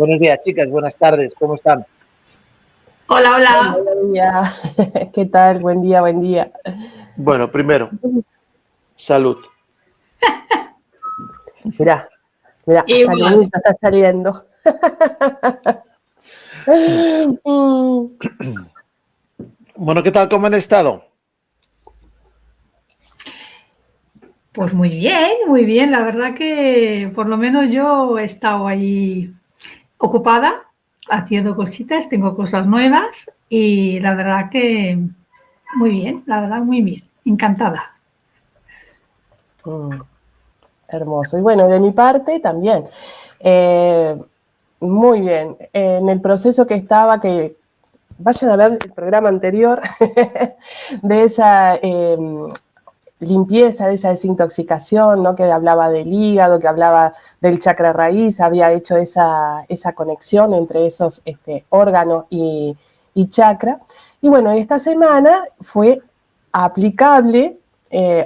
Buenos días, chicas, buenas tardes, ¿cómo están? Hola, hola. Buen día. ¿Qué tal? Buen día, buen día. Bueno, primero, salud. Mirá, hasta Igual. el humito está saliendo. Bueno, ¿qué tal? ¿Cómo han estado? Pues muy bien. La verdad que por lo menos yo he estado ahí ocupada haciendo cositas, tengo cosas nuevas y la verdad que muy bien, la verdad muy bien, encantada. Hermoso. Y bueno, de mi parte también. Muy bien. En el proceso que estaba, que vayan a ver el programa anterior de esa limpieza, de esa desintoxicación, ¿no? Que hablaba del hígado, que hablaba del chakra raíz, había hecho esa conexión entre esos órganos y chakra. Y bueno, esta semana fue aplicable,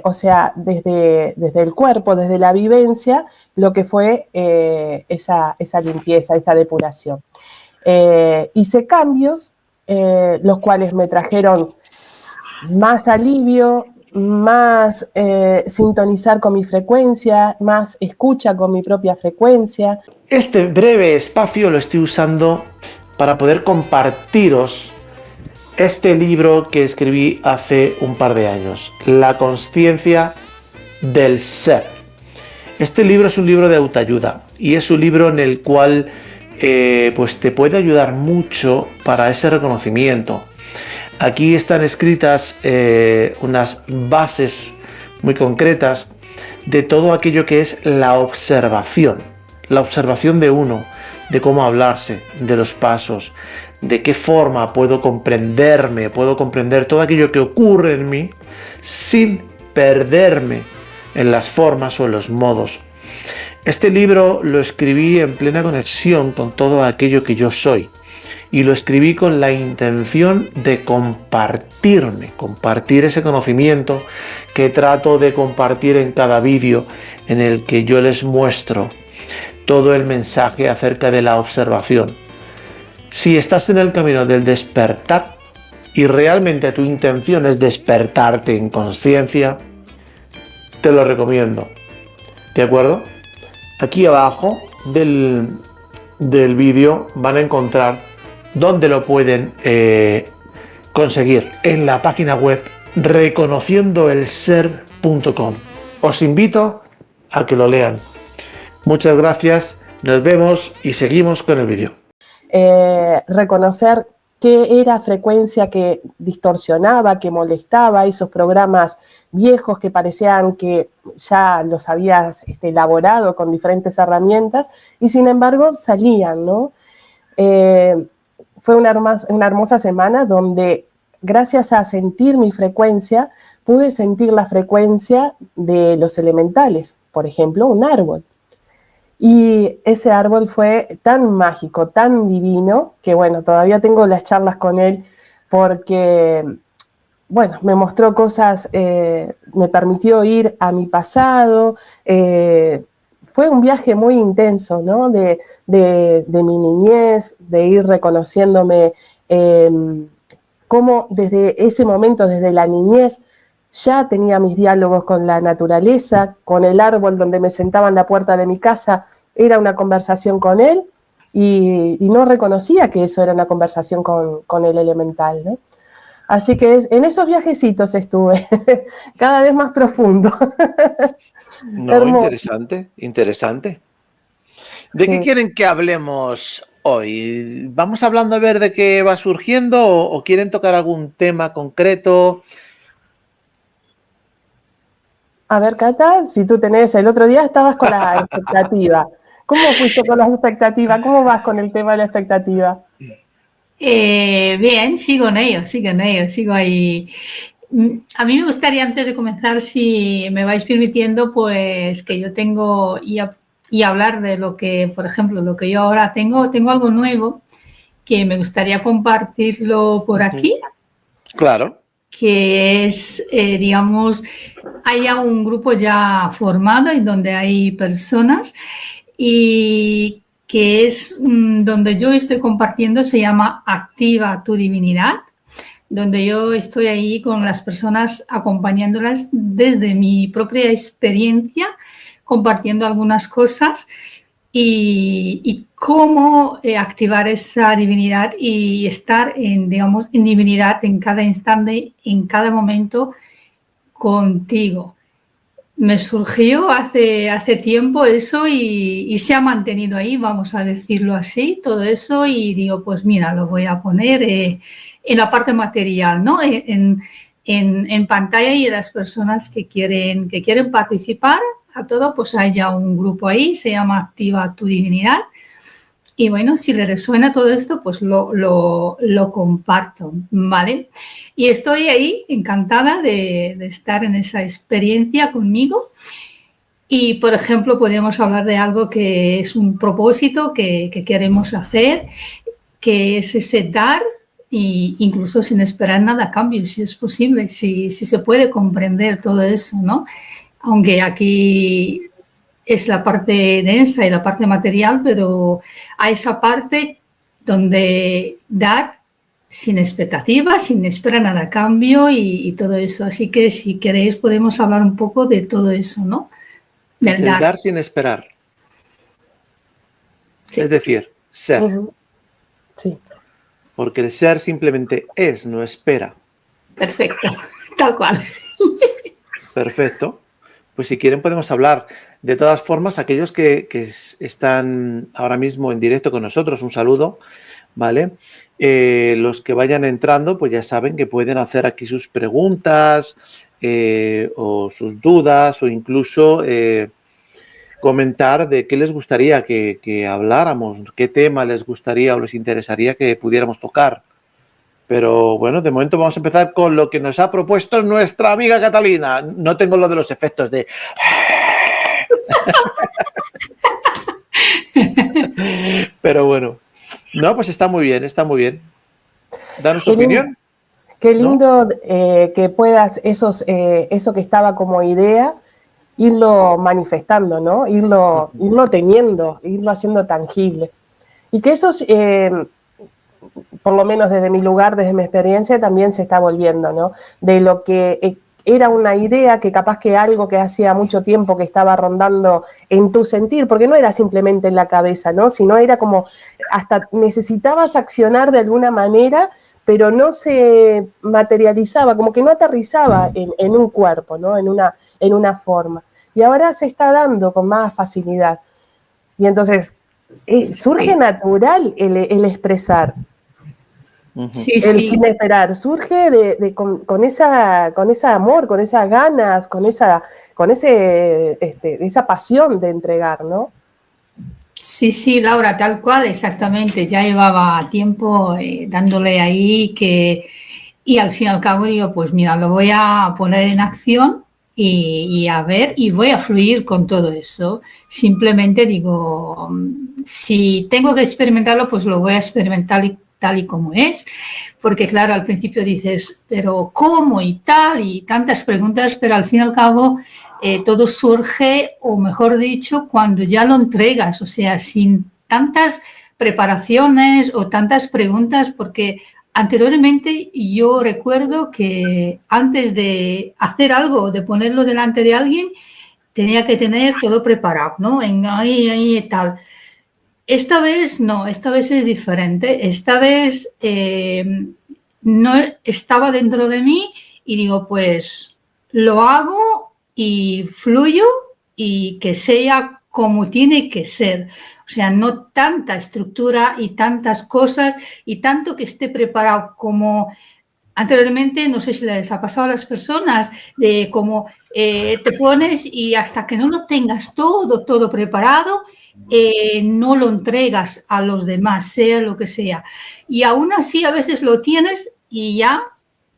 o sea, desde el cuerpo, desde la vivencia, lo que fue esa limpieza, esa depuración. Hice cambios, los cuales me trajeron más alivio, más sintonizar con mi frecuencia, más escucha con mi propia frecuencia. Este breve espacio lo estoy usando para poder compartiros este libro que escribí hace un par de años, La consciencia del ser. Este libro es un libro de autoayuda y es un libro en el cual pues te puede ayudar mucho para ese reconocimiento. Aquí están escritas unas bases muy concretas de todo aquello que es la observación de uno, de cómo hablarse, de los pasos, de qué forma puedo comprenderme, puedo comprender todo aquello que ocurre en mí sin perderme en las formas o en los modos. Este libro lo escribí en plena conexión con todo aquello que yo soy. Y lo escribí con la intención de compartir ese conocimiento que trato de compartir en cada vídeo en el que yo les muestro todo el mensaje acerca de la observación. Si estás en el camino del despertar y realmente tu intención es despertarte en conciencia, te lo recomiendo. ¿De acuerdo? Aquí abajo del vídeo van a encontrar dónde lo pueden conseguir en la página web reconociendoelser.com. Os invito a que lo lean. Muchas gracias, nos vemos y seguimos con el vídeo. Reconocer qué era frecuencia que distorsionaba, que molestaba, esos programas viejos que parecían que ya los habías elaborado con diferentes herramientas y sin embargo salían, ¿no? Fue una hermosa semana donde, gracias a sentir mi frecuencia, pude sentir la frecuencia de los elementales, por ejemplo, un árbol. Y ese árbol fue tan mágico, tan divino, que bueno, todavía tengo las charlas con él porque, bueno, me mostró cosas, me permitió ir a mi pasado. Fue un viaje muy intenso, ¿no? De mi niñez, de ir reconociéndome cómo desde ese momento, desde la niñez, ya tenía mis diálogos con la naturaleza, con el árbol donde me sentaba en la puerta de mi casa, era una conversación con él y no reconocía que eso era una conversación con el elemental, ¿no? Así que en esos viajecitos estuve, cada vez más profundo. No, interesante. ¿De qué quieren que hablemos hoy? ¿Vamos hablando a ver de qué va surgiendo o quieren tocar algún tema concreto? A ver, Cata, si tú tenés, el otro día estabas con la expectativa. ¿Cómo fuiste con las expectativas? ¿Cómo vas con el tema de la expectativa? Bien, sigo en ello, sigo ahí. A mí me gustaría, antes de comenzar, si me vais permitiendo, pues que yo tengo y hablar de lo que, por ejemplo, lo que yo ahora tengo algo nuevo que me gustaría compartirlo por aquí. Claro. Que es, digamos, haya un grupo ya formado y donde hay personas y que es donde yo estoy compartiendo, se llama Activa tu Divinidad, donde yo estoy ahí con las personas acompañándolas desde mi propia experiencia, compartiendo algunas cosas y cómo activar esa divinidad y estar en divinidad en cada instante, en cada momento contigo. Me surgió hace tiempo eso y se ha mantenido ahí, vamos a decirlo así, todo eso, y digo, pues mira, lo voy a poner en la parte material, ¿no? En pantalla, y las personas que quieren participar a todo, pues hay ya un grupo ahí, se llama Activa tu Divinidad. Y bueno, si le resuena todo esto, pues lo comparto, ¿vale? Y estoy ahí encantada de estar en esa experiencia conmigo. Y, por ejemplo, podemos hablar de algo que es un propósito que queremos hacer, que es ese dar, e incluso sin esperar nada a cambio, si es posible, si se puede comprender todo eso, ¿no? Aunque aquí es la parte densa y la parte material, pero a esa parte donde dar sin expectativas, sin esperar nada a cambio y todo eso. Así que si queréis podemos hablar un poco de todo eso, ¿no? Del dar sin esperar. Sí. Es decir, ser. Sí. Porque el ser simplemente es, no espera. Perfecto, tal cual. Perfecto. Pues si quieren podemos hablar. De todas formas, aquellos que están ahora mismo en directo con nosotros, un saludo, ¿vale? Los que vayan entrando, pues ya saben que pueden hacer aquí sus preguntas o sus dudas o incluso comentar de qué les gustaría que habláramos, qué tema les gustaría o les interesaría que pudiéramos tocar. Pero bueno, de momento vamos a empezar con lo que nos ha propuesto nuestra amiga Catalina. No tengo lo de los efectos de... Pero bueno, no, pues está muy bien, está muy bien. Danos tu opinión. Qué lindo, ¿no? Que puedas eso que estaba como idea, irlo manifestando, ¿no? Irlo teniendo, irlo haciendo tangible. Y que eso, por lo menos desde mi lugar, desde mi experiencia, también se está volviendo, ¿no? De lo que era una idea que capaz que algo que hacía mucho tiempo que estaba rondando en tu sentir, porque no era simplemente en la cabeza, ¿no? Sino era como hasta necesitabas accionar de alguna manera, pero no se materializaba, como que no aterrizaba en un cuerpo, ¿no? En una forma. Y ahora se está dando con más facilidad. Y entonces surge natural el expresar. Sí, el sin esperar, surge con ese amor, con esas ganas, con esa pasión de entregar, ¿no? Sí, Laura, tal cual, exactamente. Ya llevaba tiempo dándole ahí y al fin y al cabo digo, pues mira, lo voy a poner en acción y a ver, y voy a fluir con todo eso. Simplemente digo, si tengo que experimentarlo, pues lo voy a experimentar tal y como es, porque claro, al principio dices, pero ¿cómo y tal? Y tantas preguntas, pero al fin y al cabo todo surge, o mejor dicho, cuando ya lo entregas, o sea, sin tantas preparaciones o tantas preguntas, porque anteriormente yo recuerdo que antes de hacer algo, de ponerlo delante de alguien, tenía que tener todo preparado, ¿no? Ahí y tal. Esta vez no, esta vez es diferente. Esta vez no estaba dentro de mí y digo, pues lo hago y fluyo y que sea como tiene que ser. O sea, no tanta estructura y tantas cosas y tanto que esté preparado como anteriormente. No sé si les ha pasado a las personas de cómo te pones y hasta que no lo tengas todo preparado, no lo entregas a los demás, sea lo que sea. Y aún así a veces lo tienes y ya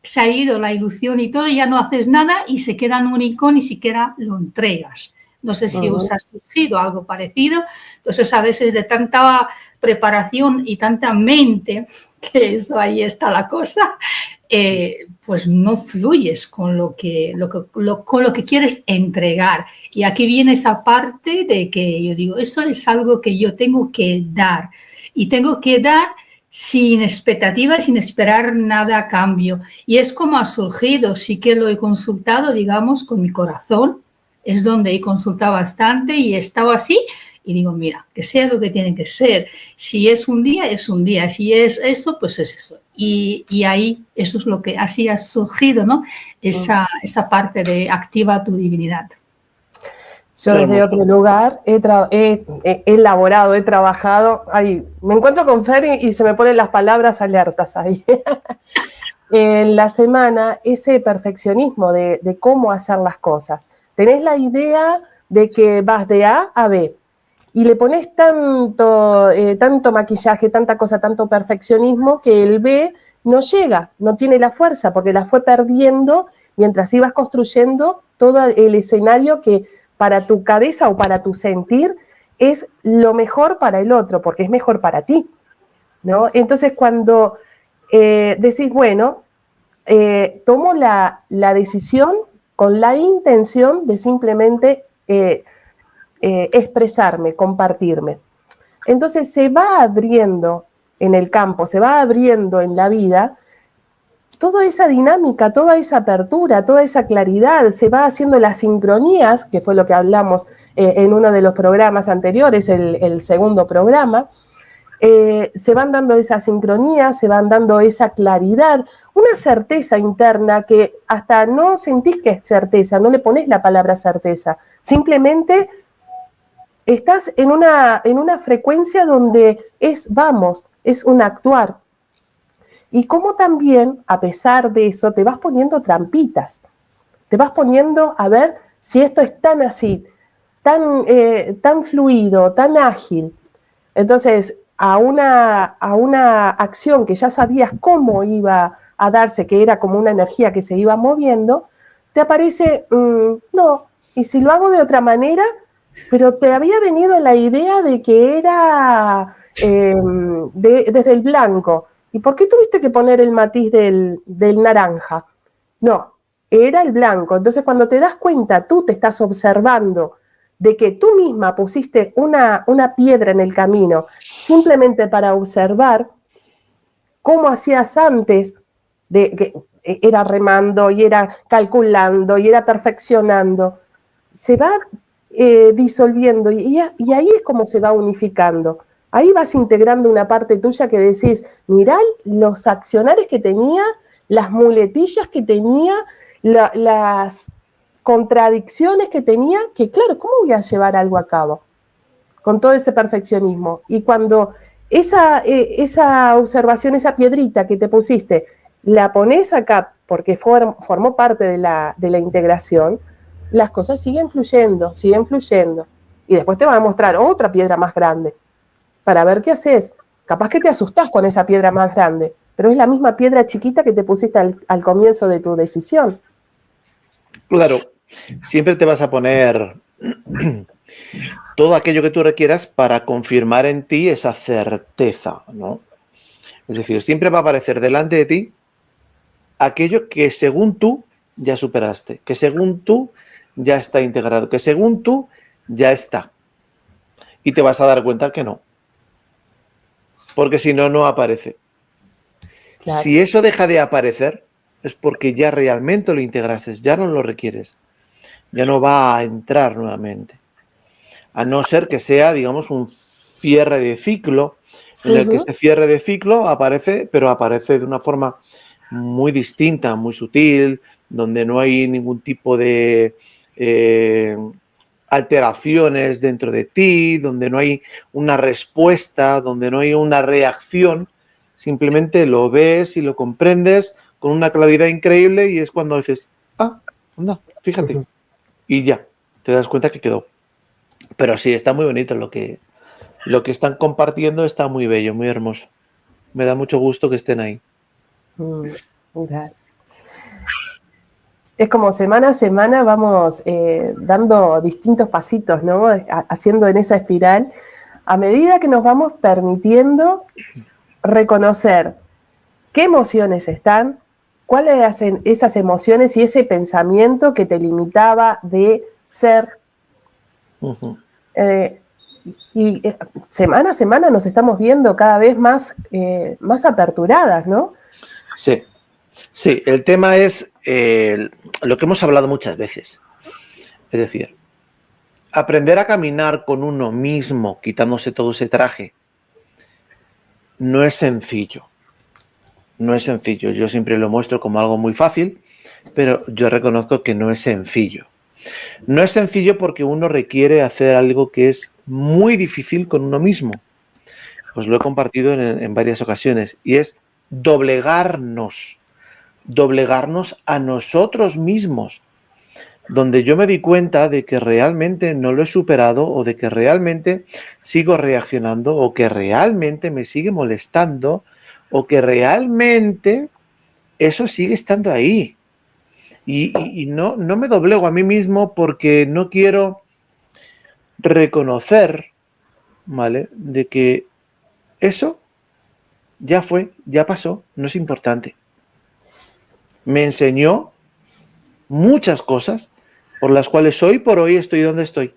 se ha ido la ilusión y todo, y ya no haces nada y se queda en un icono, ni siquiera lo entregas. No sé si os ha surgido algo parecido. Entonces, a veces de tanta preparación y tanta mente, que eso ahí está la cosa, pues no fluyes con lo que quieres entregar. Y aquí viene esa parte de que yo digo, eso es algo que yo tengo que dar. Y tengo que dar sin expectativas, sin esperar nada a cambio. Y es como ha surgido, sí que lo he consultado, digamos, con mi corazón. Es donde he consultado bastante y he estado así. Y digo, mira, que sea lo que tiene que ser. Si es un día, es un día. Si es eso, pues es eso. Y ahí, eso es lo que así ha surgido, ¿no? Esa parte de activa tu divinidad. Yo desde otro lugar he elaborado, he trabajado. Ahí, me encuentro con Fer y se me ponen las palabras alertas ahí. En la semana, ese perfeccionismo de cómo hacer las cosas. Tenés la idea de que vas de A a B. Y le pones tanto maquillaje, tanta cosa, tanto perfeccionismo, que el B no llega, no tiene la fuerza, porque la fue perdiendo mientras ibas construyendo todo el escenario que para tu cabeza o para tu sentir es lo mejor para el otro, porque es mejor para ti, ¿no? Entonces, cuando decís, bueno, tomo la decisión con la intención de simplemente expresarme, compartirme. Entonces se va abriendo en el campo, se va abriendo en la vida toda esa dinámica, toda esa apertura, toda esa claridad, se va haciendo las sincronías, que fue lo que hablamos en uno de los programas anteriores, el segundo programa. Se van dando esas sincronías, se van dando esa claridad, una certeza interna que hasta no sentís que es certeza, no le ponés la palabra certeza, simplemente estás en una frecuencia donde es un actuar. Y como también, a pesar de eso, te vas poniendo trampitas. Te vas poniendo a ver si esto es tan así, tan fluido, tan ágil. Entonces, a una acción que ya sabías cómo iba a darse, que era como una energía que se iba moviendo, te aparece, no, y si lo hago de otra manera, pero te había venido la idea de que era desde el blanco. ¿Y por qué tuviste que poner el matiz del naranja? No, era el blanco. Entonces, cuando te das cuenta, tú te estás observando de que tú misma pusiste una piedra en el camino simplemente para observar cómo hacías antes, de que era remando y era calculando y era perfeccionando. Se va disolviendo y ahí es como se va unificando. Ahí vas integrando una parte tuya que decís, mirá los accionares que tenía, las muletillas que tenía, las contradicciones que tenía, que claro, ¿cómo voy a llevar algo a cabo? Con todo ese perfeccionismo. Y cuando esa observación, esa piedrita que te pusiste, la pones acá porque formó parte de la integración, las cosas siguen fluyendo. Y después te van a mostrar otra piedra más grande para ver qué haces. Capaz que te asustás con esa piedra más grande, pero es la misma piedra chiquita que te pusiste al comienzo de tu decisión. Claro, siempre te vas a poner todo aquello que tú requieras para confirmar en ti esa certeza, ¿no? Es decir, siempre va a aparecer delante de ti aquello que según tú ya superaste, que según tú ya está integrado, que según tú ya está. Y te vas a dar cuenta que no. Porque si no, no aparece. Claro. Si eso deja de aparecer, es porque ya realmente lo integraste, ya no lo requieres. Ya no va a entrar nuevamente. A no ser que sea, digamos, un cierre de ciclo, en el que ese cierre de ciclo aparece, pero aparece de una forma muy distinta, muy sutil, donde no hay ningún tipo de alteraciones dentro de ti, donde no hay una respuesta, donde no hay una reacción, simplemente lo ves y lo comprendes con una claridad increíble y es cuando dices, anda, fíjate, y ya, te das cuenta que quedó. Pero sí, está muy bonito lo que están compartiendo, está muy bello, muy hermoso. Me da mucho gusto que estén ahí. Gracias. Es como semana a semana vamos dando distintos pasitos, ¿no? Haciendo en esa espiral, a medida que nos vamos permitiendo reconocer qué emociones están, ¿cuáles eran esas emociones y ese pensamiento que te limitaba de ser? Y semana a semana nos estamos viendo cada vez más, más aperturadas, ¿no? Sí, sí, el tema es lo que hemos hablado muchas veces. Es decir, aprender a caminar con uno mismo, quitándose todo ese traje, no es sencillo. No es sencillo. Yo siempre lo muestro como algo muy fácil, pero yo reconozco que no es sencillo. No es sencillo porque uno requiere hacer algo que es muy difícil con uno mismo. Os lo he compartido en varias ocasiones, y es doblegarnos a nosotros mismos, donde yo me di cuenta de que realmente no lo he superado, o de que realmente sigo reaccionando, o que realmente me sigue molestando, o que realmente eso sigue estando ahí. Y no me doblego a mí mismo porque no quiero reconocer, ¿vale?, de que eso ya fue, ya pasó, no es importante. Me enseñó muchas cosas por las cuales hoy por hoy estoy donde estoy.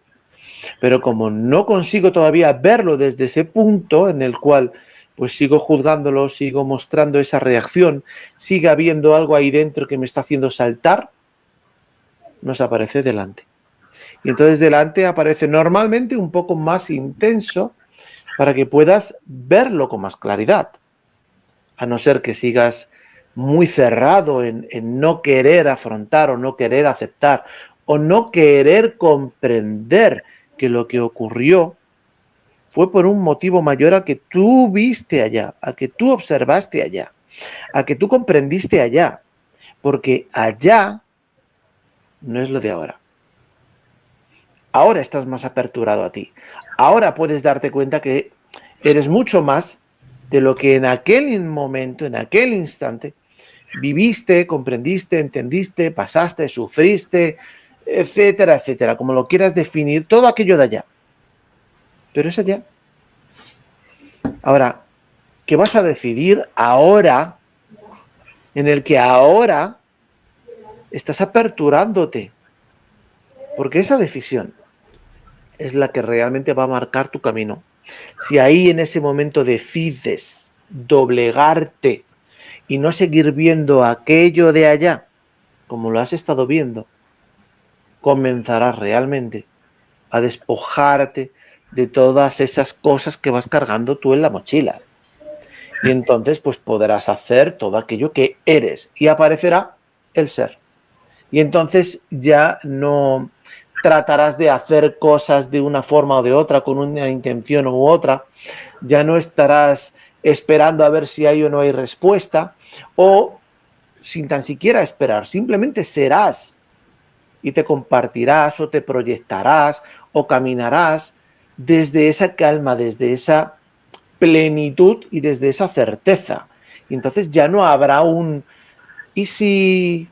Pero como no consigo todavía verlo desde ese punto en el cual pues sigo juzgándolo, sigo mostrando esa reacción, sigue habiendo algo ahí dentro que me está haciendo saltar, nos aparece delante. Y entonces delante aparece normalmente un poco más intenso para que puedas verlo con más claridad. A no ser que sigas muy cerrado en no querer afrontar, o no querer aceptar, o no querer comprender que lo que ocurrió fue por un motivo mayor a que tú viste allá, a que tú observaste allá, a que tú comprendiste allá, porque allá no es lo de ahora. Ahora estás más aperturado a ti. Ahora puedes darte cuenta que eres mucho más de lo que en aquel momento, en aquel instante, viviste, comprendiste, entendiste, pasaste, sufriste, etcétera, etcétera, como lo quieras definir, todo aquello de allá. Pero es allá. Ahora, ¿qué vas a decidir ahora, en el que ahora estás aperturándote? Porque esa decisión es la que realmente va a marcar tu camino. Si ahí en ese momento decides doblegarte y no seguir viendo aquello de allá como lo has estado viendo, comenzarás realmente a despojarte de todas esas cosas que vas cargando tú en la mochila. Y entonces pues podrás hacer todo aquello que eres, y aparecerá el ser. Y entonces ya no tratarás de hacer cosas de una forma o de otra, con una intención u otra. Ya no estarás esperando a ver si hay o no hay respuesta, o sin tan siquiera esperar, simplemente serás, y te compartirás o te proyectarás o caminarás desde esa calma, desde esa plenitud y desde esa certeza. Y entonces ya no habrá un ¿y si?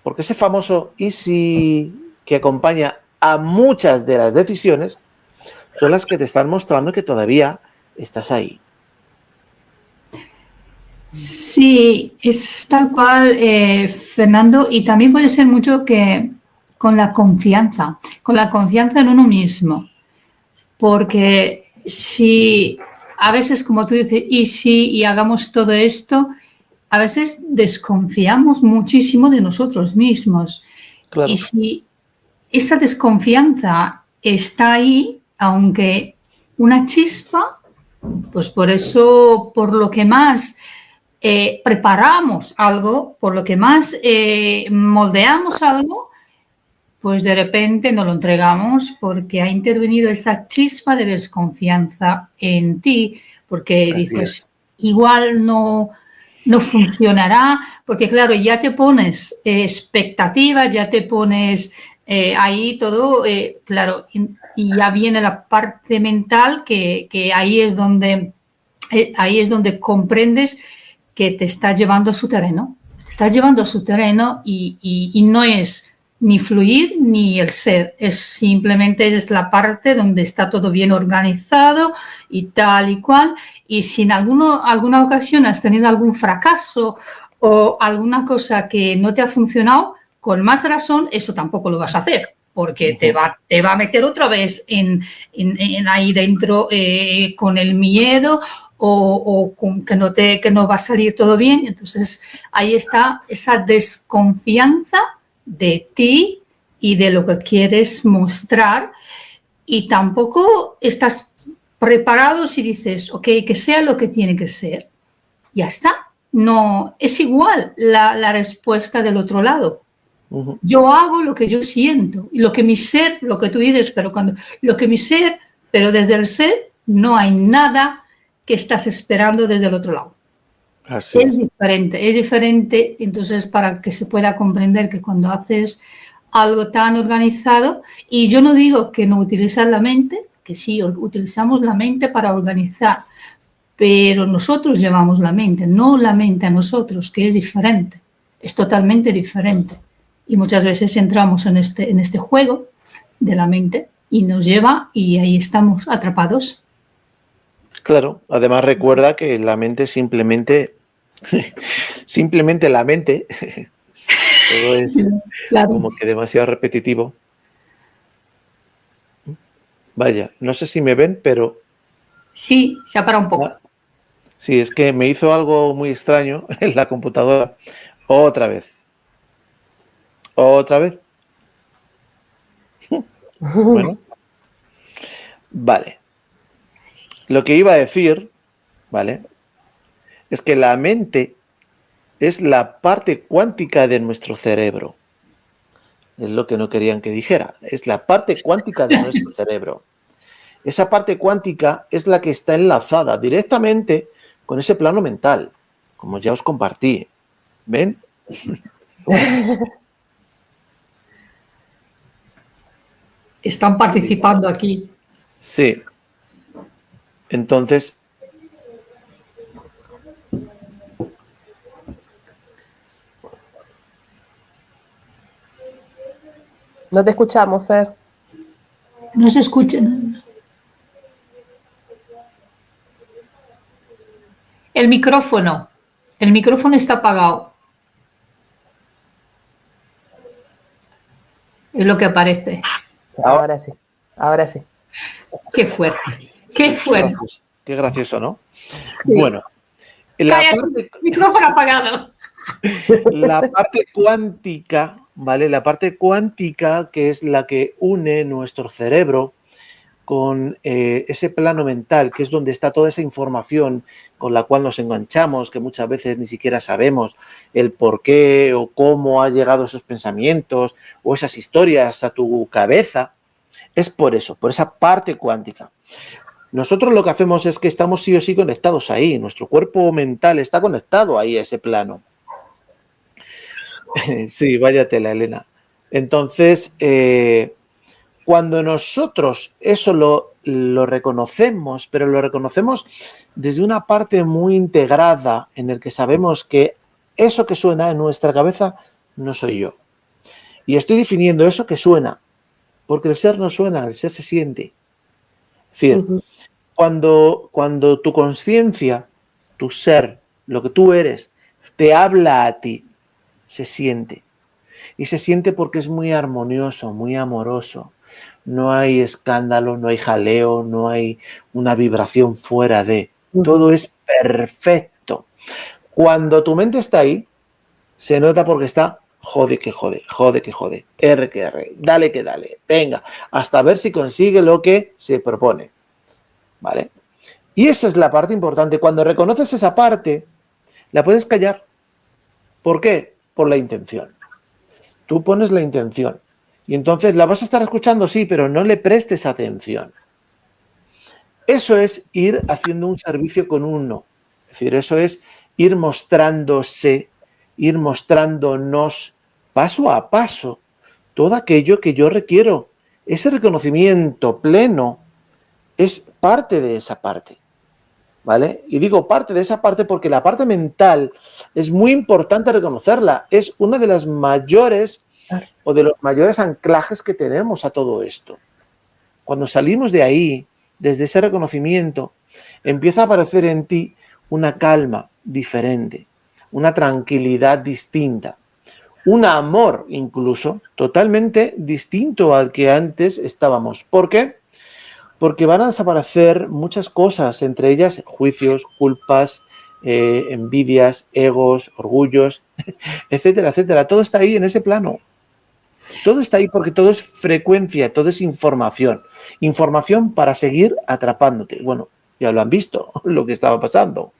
Porque ese famoso ¿y si? Que acompaña a muchas de las decisiones son las que te están mostrando que todavía estás ahí. Sí, es tal cual, Fernando, y también puede ser mucho que con la confianza en uno mismo, porque si a veces, como tú dices, y si y hagamos todo esto, a veces desconfiamos muchísimo de nosotros mismos. Claro. Y si esa desconfianza está ahí, aunque una chispa, pues por eso, por lo que más preparamos algo, por lo que más moldeamos algo, pues de repente no lo entregamos porque ha intervenido esa chispa de desconfianza en ti, porque Así dices, es. igual no funcionará, porque claro, ya te pones expectativas, ya te pones ahí todo, claro, y ya viene la parte mental que ahí es donde comprendes que te estás llevando a su terreno. Te estás llevando a su terreno y no es ni fluir ni el ser, es simplemente es la parte donde está todo bien organizado y tal y cual. Y si en alguna ocasión has tenido algún fracaso o alguna cosa que no te ha funcionado, con más razón eso tampoco lo vas a hacer, porque te va a meter otra vez en ahí dentro con el miedo o con que no va a salir todo bien. Entonces ahí está esa desconfianza de ti y de lo que quieres mostrar, y tampoco estás preparado si dices, ok, que sea lo que tiene que ser, ya está. No, es igual la respuesta del otro lado. Yo hago lo que yo siento, lo que mi ser, lo que tú dices, pero lo que mi ser, pero desde el ser no hay nada que estás esperando desde el otro lado. Así es diferente. Entonces, para que se pueda comprender que cuando haces algo tan organizado, y yo no digo que no utilizar la mente, que sí, utilizamos la mente para organizar, pero nosotros llevamos la mente, no la mente a nosotros, que es diferente, es totalmente diferente. Y muchas veces entramos en este juego de la mente y nos lleva y ahí estamos atrapados. Claro, además recuerda que la mente simplemente la mente, todo es Claro. como que demasiado repetitivo. Vaya, no sé si me ven, pero... Sí, se ha parado un poco. Sí, es que me hizo algo muy extraño en la computadora. Otra vez. Otra vez. Bueno. Vale. Lo que iba a decir, ¿vale? Es que la mente es la parte cuántica de nuestro cerebro. Es lo que no querían que dijera. Es la parte cuántica de nuestro cerebro. Esa parte cuántica es la que está enlazada directamente con ese plano mental, como ya os compartí. ¿Ven? Están participando aquí. Sí. Entonces, No te escuchamos, Fer. No se escuchan. El micrófono está apagado. Es lo que aparece. Ahora sí, ahora sí. Qué fuerte. Qué fuerte. Qué gracioso, ¿no? Sí. Bueno, Micrófono apagado. La parte cuántica, ¿vale? La parte cuántica, que es la que une nuestro cerebro con ese plano mental, que es donde está toda esa información con la cual nos enganchamos, que muchas veces ni siquiera sabemos el por qué o cómo ha llegado esos pensamientos o esas historias a tu cabeza, es por eso, por esa parte cuántica. Nosotros lo que hacemos es que estamos sí o sí conectados ahí, nuestro cuerpo mental está conectado ahí a ese plano. Sí, vaya tela, Elena. Entonces, cuando nosotros eso lo reconocemos, pero lo reconocemos desde una parte muy integrada en el que sabemos que eso que suena en nuestra cabeza no soy yo. Y estoy definiendo eso que suena, porque el ser no suena, el ser se siente. Es decir, cuando tu conciencia, tu ser, lo que tú eres, te habla a ti, se siente. Y se siente porque es muy armonioso, muy amoroso. No hay escándalo, no hay jaleo, no hay una vibración fuera de. Todo es perfecto. Cuando tu mente está ahí, se nota porque está jode que jode, jode que jode, R que R, dale que dale, venga, hasta ver si consigue lo que se propone. ¿Vale? Y esa es la parte importante. Cuando reconoces esa parte, la puedes callar. ¿Por qué? Por la intención. Tú pones la intención y entonces la vas a estar escuchando, sí, pero no le prestes atención. Eso es ir haciendo un servicio con uno. Es decir, eso es ir mostrándose, ir mostrándonos paso a paso todo aquello que yo requiero. Ese reconocimiento pleno es parte de esa parte. ¿Vale? Y digo parte de esa parte porque la parte mental es muy importante reconocerla. Es una de las mayores o de los mayores anclajes que tenemos a todo esto. Cuando salimos de ahí, desde ese reconocimiento, empieza a aparecer en ti una calma diferente, una tranquilidad distinta, un amor incluso totalmente distinto al que antes estábamos. ¿Por qué? Porque van a desaparecer muchas cosas, entre ellas juicios, culpas, envidias, egos, orgullos, etcétera, etcétera. Todo está ahí en ese plano. Todo está ahí porque todo es frecuencia, todo es información. Información para seguir atrapándote. Bueno, ya lo han visto, lo que estaba pasando.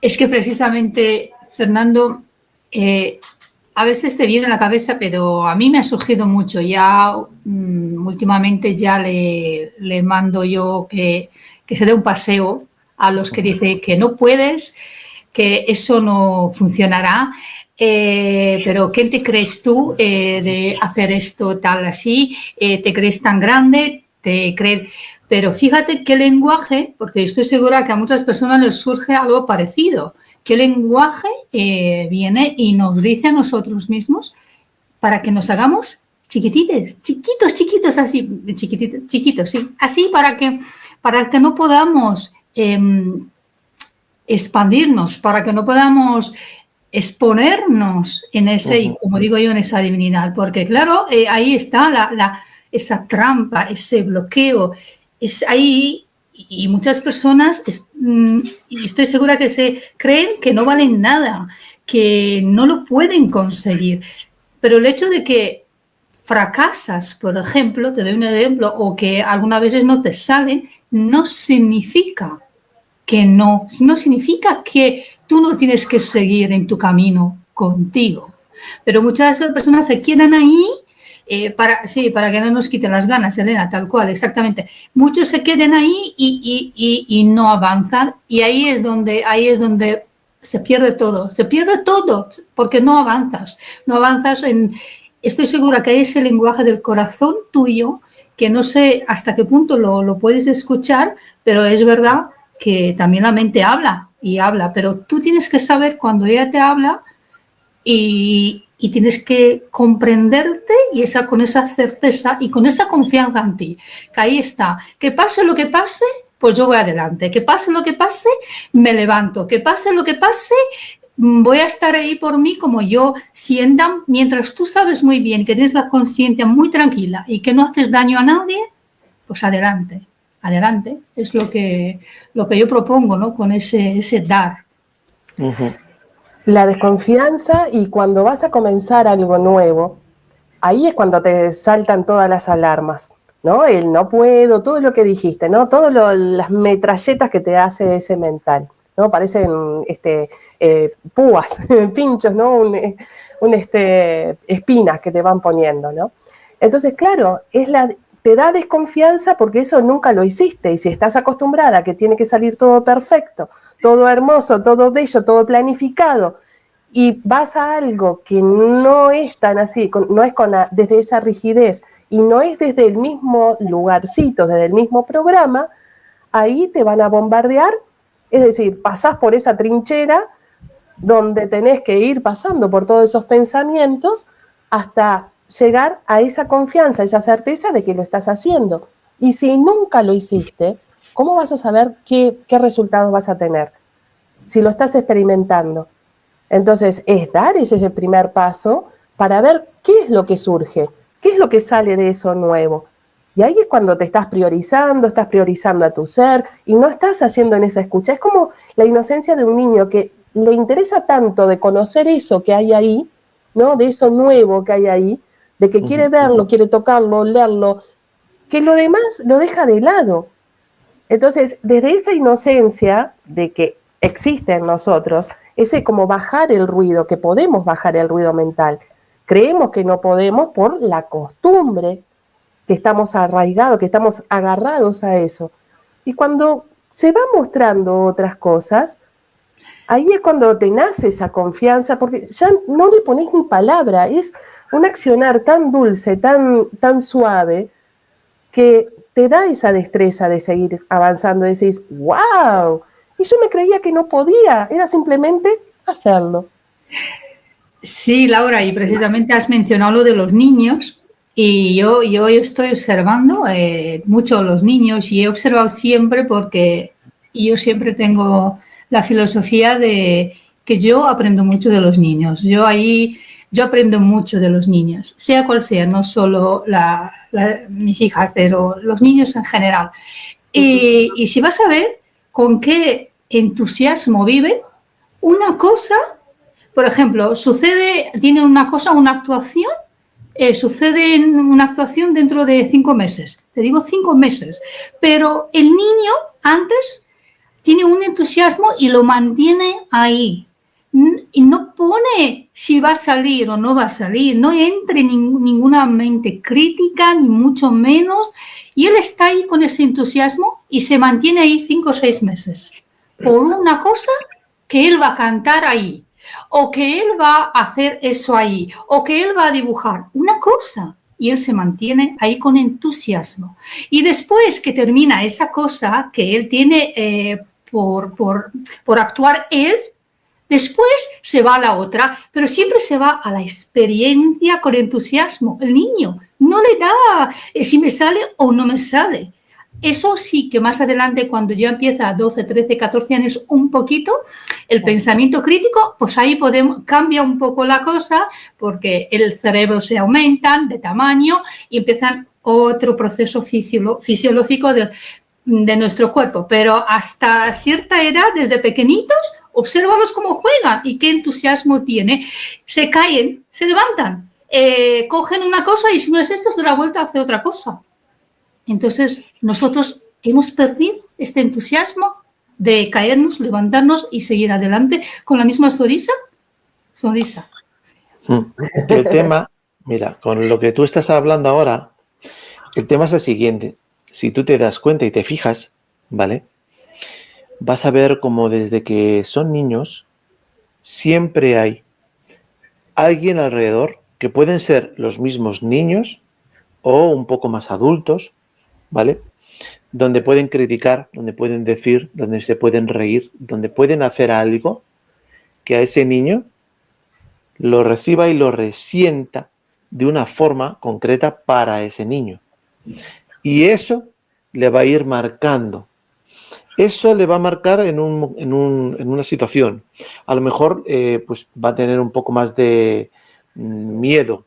Es que precisamente, Fernando, a veces te viene a la cabeza, pero a mí me ha surgido mucho. Ya últimamente ya le mando yo que se dé un paseo a los que dice que no puedes, que eso no funcionará. Pero ¿quién te crees tú de hacer esto tal así? ¿Te crees tan grande? ¿Te crees...? Pero fíjate qué lenguaje, porque estoy segura que a muchas personas les surge algo parecido. ¿Qué lenguaje viene y nos dice a nosotros mismos para que nos hagamos chiquititos, chiquitos, así, chiquitos, sí, así para que no podamos expandirnos, para que no podamos exponernos en ese, y como digo yo, en esa divinidad, porque claro, ahí está esa trampa, ese bloqueo, es ahí, y muchas personas, y estoy segura que se creen que no valen nada, que no lo pueden conseguir, pero el hecho de que fracasas, por ejemplo, te doy un ejemplo, o que algunas veces no te salen, no significa que no significa que tú no tienes que seguir en tu camino contigo. Pero muchas personas se quedan ahí para que no nos quiten las ganas, Elena, tal cual, exactamente. Muchos se quedan ahí y no avanzan, y ahí es donde se pierde todo, porque no avanzas, estoy segura que hay ese lenguaje del corazón tuyo, que no sé hasta qué punto lo puedes escuchar, pero es verdad que también la mente habla y habla, pero tú tienes que saber cuando ella te habla y tienes que comprenderte con esa certeza y con esa confianza en ti, que ahí está, que pase lo que pase, pues yo voy adelante, que pase lo que pase, me levanto, que pase lo que pase, voy a estar ahí por mí como yo sienta, mientras tú sabes muy bien que tienes la conciencia muy tranquila y que no haces daño a nadie, pues adelante. Adelante, es lo que yo propongo, ¿no? Con ese dar. La desconfianza, y cuando vas a comenzar algo nuevo, ahí es cuando te saltan todas las alarmas, ¿no? El no puedo, todo lo que dijiste, ¿no? Todas las metralletas que te hace ese mental, ¿no? Parecen púas, pinchos, ¿no? Espinas que te van poniendo, ¿no? Entonces, claro, te da desconfianza porque eso nunca lo hiciste, y si estás acostumbrada a que tiene que salir todo perfecto, todo hermoso, todo bello, todo planificado, y vas a algo que no es tan así, no es desde esa rigidez y no es desde el mismo lugarcito, desde el mismo programa, ahí te van a bombardear, es decir, pasás por esa trinchera donde tenés que ir pasando por todos esos pensamientos hasta llegar a esa confianza, esa certeza de que lo estás haciendo. Y si nunca lo hiciste, ¿cómo vas a saber qué resultados vas a tener? Si lo estás experimentando. Entonces, es dar ese primer paso para ver qué es lo que surge, qué es lo que sale de eso nuevo. Y ahí es cuando te estás priorizando a tu ser y no estás haciendo en esa escucha. Es como la inocencia de un niño que le interesa tanto de conocer eso que hay ahí, ¿no? De eso nuevo que hay ahí, de que quiere verlo, quiere tocarlo, leerlo, que lo demás lo deja de lado. Entonces, desde esa inocencia de que existe en nosotros, ese como bajar el ruido, que podemos bajar el ruido mental. Creemos que no podemos por la costumbre, que estamos arraigados, que estamos agarrados a eso. Y cuando se van mostrando otras cosas, ahí es cuando te nace esa confianza, porque ya no le pones ni palabra, es un accionar tan dulce, tan suave, que te da esa destreza de seguir avanzando, y decís, ¡wow! Y yo me creía que no podía, era simplemente hacerlo. Sí, Laura, y precisamente has mencionado lo de los niños, y yo estoy observando mucho a los niños, y he observado siempre porque yo siempre tengo la filosofía de que yo aprendo mucho de los niños. Yo aprendo mucho de los niños, sea cual sea, no solo mis hijas, pero los niños en general. Y si vas a ver con qué entusiasmo viven, una cosa, por ejemplo, tiene una cosa, una actuación, sucede en una actuación dentro de 5 meses. Te digo 5 meses. Pero el niño antes tiene un entusiasmo y lo mantiene ahí. Y no pone si va a salir o no va a salir, no entra ninguna mente crítica, ni mucho menos. Y él está ahí con ese entusiasmo y se mantiene ahí 5 o 6 meses. Por una cosa que él va a cantar ahí, o que él va a hacer eso ahí, o que él va a dibujar. Una cosa. Y él se mantiene ahí con entusiasmo. Y después que termina esa cosa que él tiene por actuar él, después se va a la otra, pero siempre se va a la experiencia con entusiasmo. El niño no le da si me sale o no me sale. Eso sí que más adelante, cuando ya empieza a 12, 13, 14 años un poquito, el pensamiento crítico, pues ahí cambia un poco la cosa, porque el cerebro se aumenta de tamaño y empiezan otro proceso fisiológico de nuestro cuerpo. Pero hasta cierta edad, desde pequeñitos, obsérvalos cómo juegan y qué entusiasmo tiene. Se caen, se levantan, cogen una cosa y si no es esto, se da la vuelta, hace otra cosa. Entonces, nosotros hemos perdido este entusiasmo de caernos, levantarnos y seguir adelante con la misma sonrisa. El tema, mira, con lo que tú estás hablando ahora, el tema es el siguiente. Si tú te das cuenta y te fijas, ¿vale? Vas a ver como desde que son niños, siempre hay alguien alrededor que pueden ser los mismos niños o un poco más adultos, ¿vale? Donde pueden criticar, donde pueden decir, donde se pueden reír, donde pueden hacer algo que a ese niño lo reciba y lo resienta de una forma concreta para ese niño. Y eso le va a ir marcando. Eso le va a marcar en una situación. A lo mejor pues va a tener un poco más de miedo.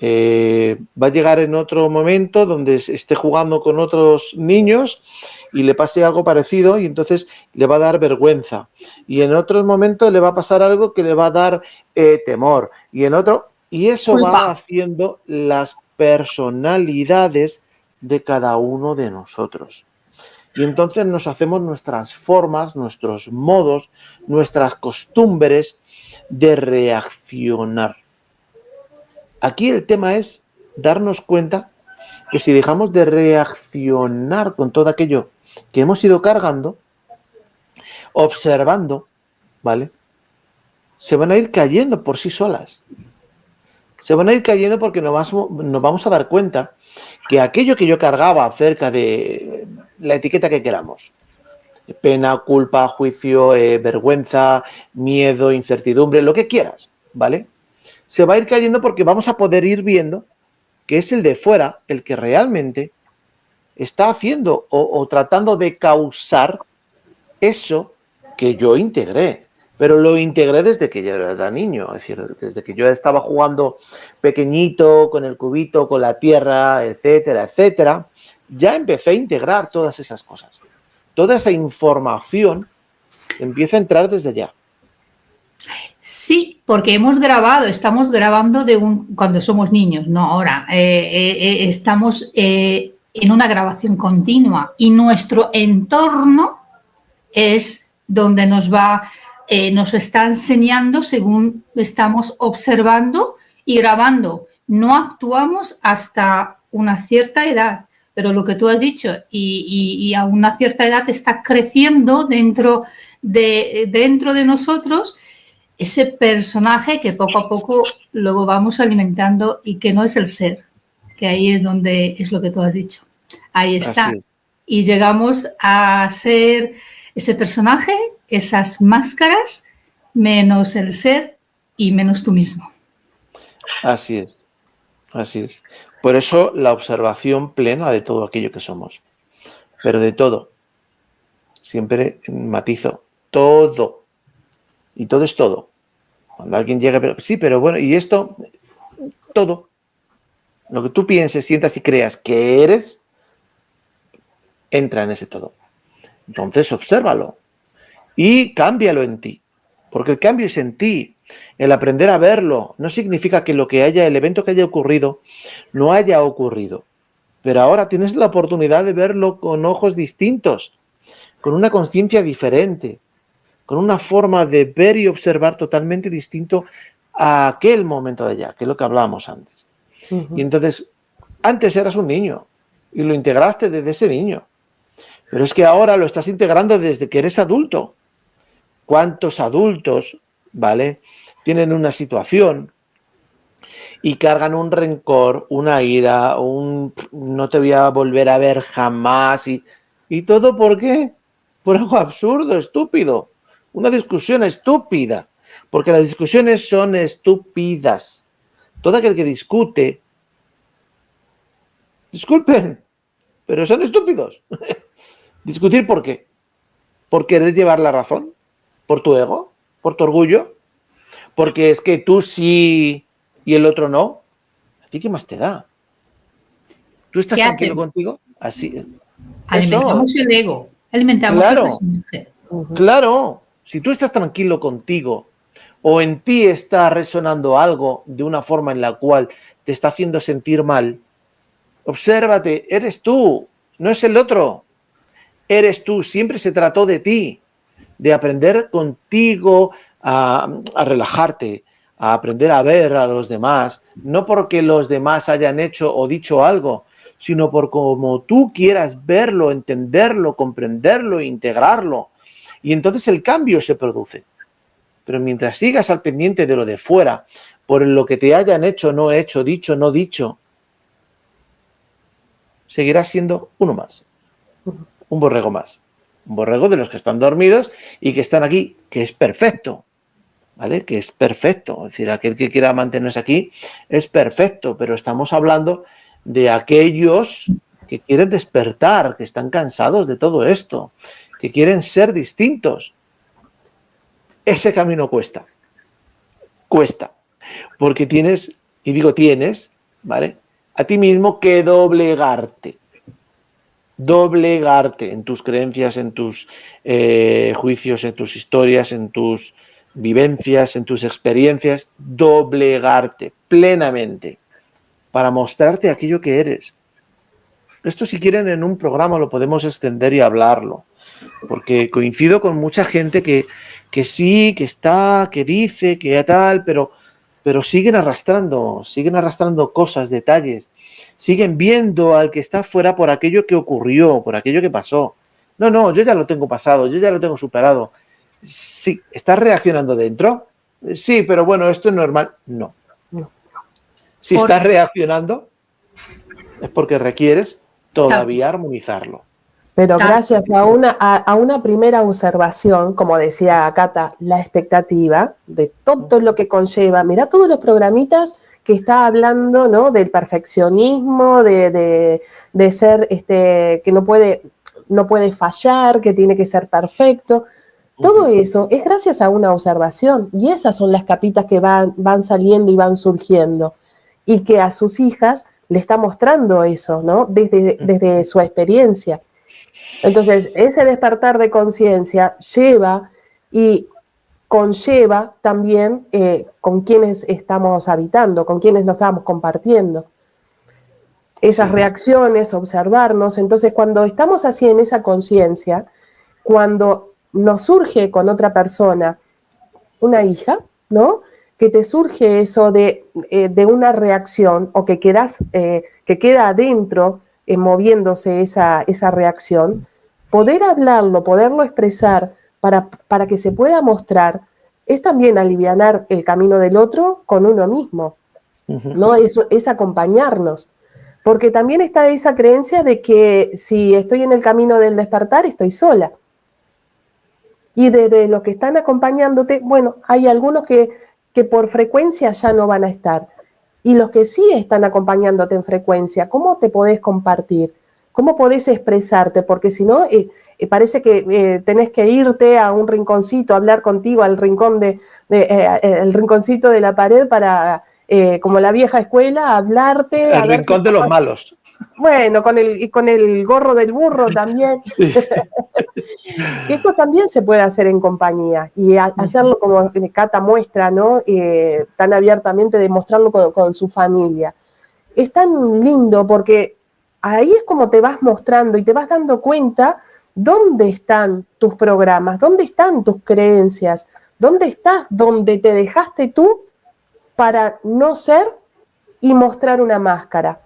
Va a llegar en otro momento donde esté jugando con otros niños y le pase algo parecido y entonces le va a dar vergüenza. Y en otros momentos le va a pasar algo que le va a dar temor. Y eso va haciendo las personalidades de cada uno de nosotros. Y entonces nos hacemos nuestras formas, nuestros modos, nuestras costumbres de reaccionar. Aquí el tema es darnos cuenta que si dejamos de reaccionar con todo aquello que hemos ido cargando, observando, ¿vale? Se van a ir cayendo por sí solas. Se van a ir cayendo porque nos vamos a dar cuenta que aquello que yo cargaba acerca de la etiqueta que queramos, pena, culpa, juicio, vergüenza, miedo, incertidumbre, lo que quieras, ¿vale? Se va a ir cayendo porque vamos a poder ir viendo que es el de fuera el que realmente está haciendo o tratando de causar eso que yo integré. Pero lo integré desde que yo era niño, es decir, desde que yo estaba jugando pequeñito, con el cubito, con la tierra, etcétera, etcétera, ya empecé a integrar todas esas cosas. Toda esa información empieza a entrar desde ya. Sí, porque estamos grabando cuando somos niños, no ahora. Estamos en una grabación continua y nuestro entorno es donde nos está enseñando según estamos observando y grabando. No actuamos hasta una cierta edad, pero lo que tú has dicho, y a una cierta edad está creciendo dentro de nosotros ese personaje que poco a poco luego vamos alimentando y que no es el ser, que ahí es donde es lo que tú has dicho. Ahí está. Y llegamos a ser ese personaje, esas máscaras, menos el ser y menos tú mismo. Así es, así es. Por eso la observación plena de todo aquello que somos, pero de todo. Siempre matizo, todo. Y todo es todo. Cuando alguien llega, pero, sí, pero bueno, y esto, todo. Lo que tú pienses, sientas y creas que eres, entra en ese todo. Entonces, obsérvalo y cámbialo en ti. Porque el cambio es en ti. El aprender a verlo no significa que el evento que haya ocurrido, no haya ocurrido. Pero ahora tienes la oportunidad de verlo con ojos distintos, con una conciencia diferente, con una forma de ver y observar totalmente distinto a aquel momento de allá, que es lo que hablábamos antes. Y entonces, antes eras un niño y lo integraste desde ese niño. Pero es que ahora lo estás integrando desde que eres adulto. ¿Cuántos adultos, ¿vale?, tienen una situación y cargan un rencor, una ira, un no te voy a volver a ver jamás? ¿Y todo por qué? Por algo absurdo, estúpido. Una discusión estúpida. Porque las discusiones son estúpidas. Todo aquel que discute, disculpen, pero son estúpidos. ¿Discutir por qué? ¿Por querer llevar la razón? ¿Por tu ego? ¿Por tu orgullo? Porque es que tú sí y el otro no. ¿A ti qué más te da? ¿Tú estás tranquilo contigo? Así. Alimentamos el ego. Alimentamos el personaje. Claro. Si tú estás tranquilo contigo o en ti está resonando algo de una forma en la cual te está haciendo sentir mal, obsérvate, eres tú, no es el otro. Eres tú, siempre se trató de ti, de aprender contigo a relajarte, a aprender a ver a los demás, no porque los demás hayan hecho o dicho algo, sino por cómo tú quieras verlo, entenderlo, comprenderlo, integrarlo. Y entonces el cambio se produce. Pero mientras sigas al pendiente de lo de fuera, por lo que te hayan hecho, no hecho, dicho, no dicho, seguirás siendo uno más. Un borrego más. Un borrego de los que están dormidos y que están aquí, que es perfecto. ¿Vale? Que es perfecto. Es decir, aquel que quiera mantenerse aquí es perfecto, pero estamos hablando de aquellos que quieren despertar, que están cansados de todo esto, que quieren ser distintos. Ese camino cuesta. Cuesta. Porque tienes, y digo tienes, ¿vale?, a ti mismo que doblegarte. Doblegarte en tus creencias, en tus juicios, en tus historias, en tus vivencias, en tus experiencias, doblegarte plenamente para mostrarte aquello que eres. Esto, si quieren, en un programa lo podemos extender y hablarlo, porque coincido con mucha gente que sí, que está, que dice, que tal, pero siguen arrastrando cosas, detalles, siguen viendo al que está fuera por aquello que ocurrió, por aquello que pasó. No, yo ya lo tengo pasado, yo ya lo tengo superado. Sí, ¿estás reaccionando dentro? Sí, pero bueno, esto es normal. No. Si estás reaccionando, es porque requieres todavía armonizarlo. Pero gracias a una primera observación, como decía Cata, la expectativa de todo lo que conlleva. Mirá todos los programitas que está hablando, ¿no?, del perfeccionismo, de ser que no puede fallar, que tiene que ser perfecto. Todo eso es gracias a una observación, y esas son las capitas que van saliendo y van surgiendo, y que a sus hijas le está mostrando eso, ¿no?, desde su experiencia. Entonces, ese despertar de conciencia lleva y conlleva también con quienes estamos habitando, con quienes nos estamos compartiendo. Esas reacciones, observarnos. Entonces, cuando estamos así en esa conciencia, cuando nos surge con otra persona una hija, ¿no?, que te surge eso de una reacción, o que queda adentro moviéndose esa reacción, poder hablarlo, poderlo expresar para que se pueda mostrar, es también alivianar el camino del otro con uno mismo, ¿no? Es acompañarnos. Porque también está esa creencia de que si estoy en el camino del despertar, estoy sola. Y desde los que están acompañándote, bueno, hay algunos que por frecuencia ya no van a estar. Y los que sí están acompañándote en frecuencia, ¿cómo te podés compartir? ¿Cómo podés expresarte? Porque si no, parece que tenés que irte a un rinconcito, hablar contigo, al rincón el rinconcito de la pared para, como la vieja escuela, hablarte. El rincón de los malos. Bueno, con el gorro del burro también. Sí. Que esto también se puede hacer en compañía y hacerlo como Cata muestra, ¿no? Tan abiertamente, demostrarlo con su familia. Es tan lindo porque ahí es como te vas mostrando y te vas dando cuenta dónde están tus programas, dónde están tus creencias, dónde estás, dónde te dejaste tú para no ser y mostrar una máscara,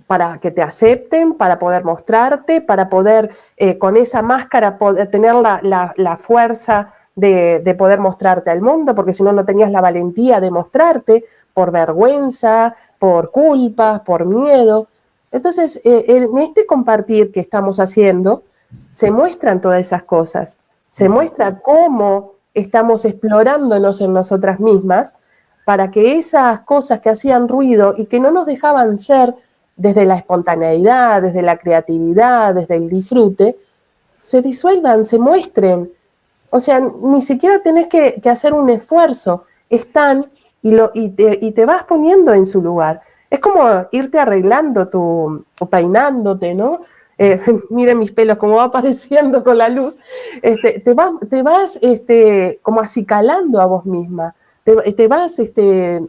para que te acepten, para poder mostrarte, para poder con esa máscara poder tener la fuerza de poder mostrarte al mundo, porque si no, no tenías la valentía de mostrarte por vergüenza, por culpas, por miedo. Entonces, en este compartir que estamos haciendo, se muestran todas esas cosas, se muestra cómo estamos explorándonos en nosotras mismas para que esas cosas que hacían ruido y que no nos dejaban ser desde la espontaneidad, desde la creatividad, desde el disfrute, se disuelvan, se muestren. O sea, ni siquiera tenés que hacer un esfuerzo, están y te vas poniendo en su lugar. Es como irte arreglando o peinándote, ¿no? Miren mis pelos, cómo va apareciendo con la luz. Te vas como acicalando a vos misma, te vas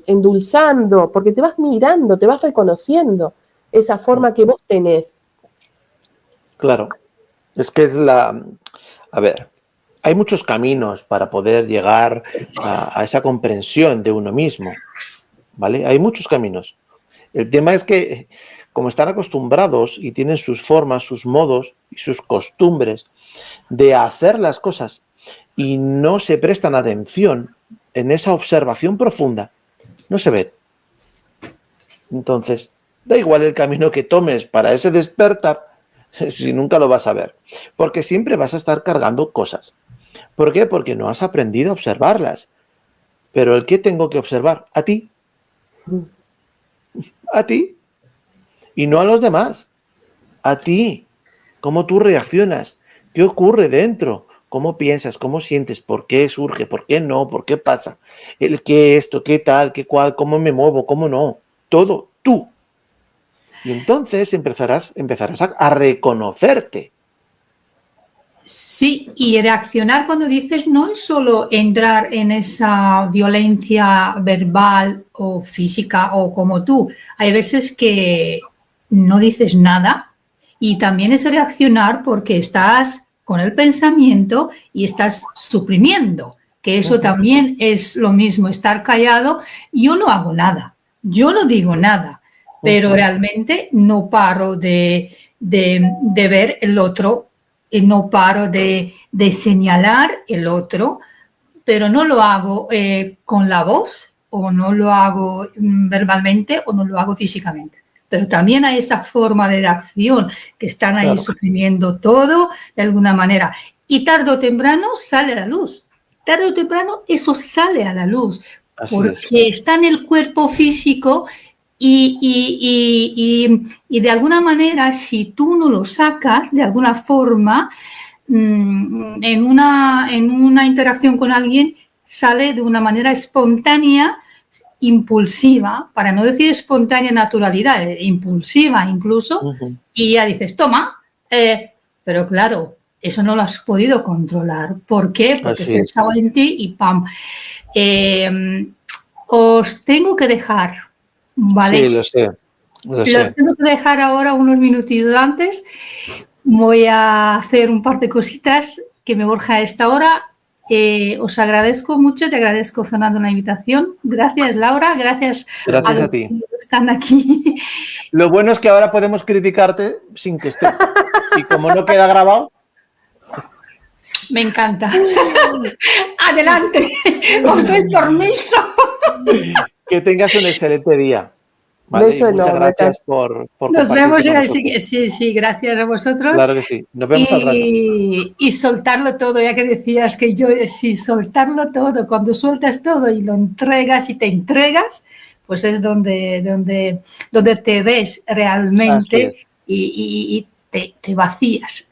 endulzando, porque te vas mirando, te vas reconociendo esa forma que vos tenés. Claro, es que a ver, hay muchos caminos para poder llegar a esa comprensión de uno mismo, ¿vale? Hay muchos caminos. El tema es que, como están acostumbrados y tienen sus formas, sus modos y sus costumbres de hacer las cosas y no se prestan atención en esa observación profunda, no se ve. Entonces, da igual el camino que tomes para ese despertar, si nunca lo vas a ver. Porque siempre vas a estar cargando cosas. ¿Por qué? Porque no has aprendido a observarlas. Pero ¿el qué tengo que observar? A ti. A ti. Y no a los demás. A ti. ¿Cómo tú reaccionas? ¿Qué ocurre dentro? ¿Cómo piensas? ¿Cómo sientes? ¿Por qué surge? ¿Por qué no? ¿Por qué pasa? ¿El qué esto? ¿Qué tal? ¿Qué cual? ¿Cómo me muevo? ¿Cómo no? Todo tú. Y entonces empezarás a reconocerte. Sí, y reaccionar cuando dices no es solo entrar en esa violencia verbal o física o como tú. Hay veces que no dices nada y también es reaccionar porque estás con el pensamiento y estás suprimiendo, que eso también es lo mismo, estar callado. Yo no hago nada, yo no digo nada, pero realmente no paro de ver el otro. No paro de señalar el otro, pero no lo hago con la voz o no lo hago verbalmente o no lo hago físicamente. Pero también hay esa forma de acción que están ahí suprimiendo todo de alguna manera. Y tarde o temprano sale a la luz. Tarde o temprano eso sale a la luz. Así porque está en el cuerpo físico. Y de alguna manera, si tú no lo sacas, de alguna forma, en una interacción con alguien, sale de una manera espontánea, impulsiva, para no decir espontánea naturalidad, impulsiva incluso, y ya dices, toma, pero claro, eso no lo has podido controlar. ¿Por qué? Porque se estaba en ti y ¡pam! Os tengo que dejar. Vale. Sí, lo sé. Los tengo que dejar ahora unos minutitos antes. Voy a hacer un par de cositas que me urge a esta hora. Os agradezco mucho, te agradezco, Fernando, la invitación. Gracias, Laura. Gracias a ti. Que están aquí. Lo bueno es que ahora podemos criticarte sin que estés. Y como no queda grabado. Me encanta. Adelante. Os doy permiso. Que tengas un excelente día. ¿Vale? Y muchas gracias por nos vemos en el siguiente. Sí, gracias a vosotros. Claro que sí. Nos vemos al rato. Y soltarlo todo, ya que decías que yo, sí, soltarlo todo, cuando sueltas todo y lo entregas y te entregas, pues es donde te ves realmente y te vacías.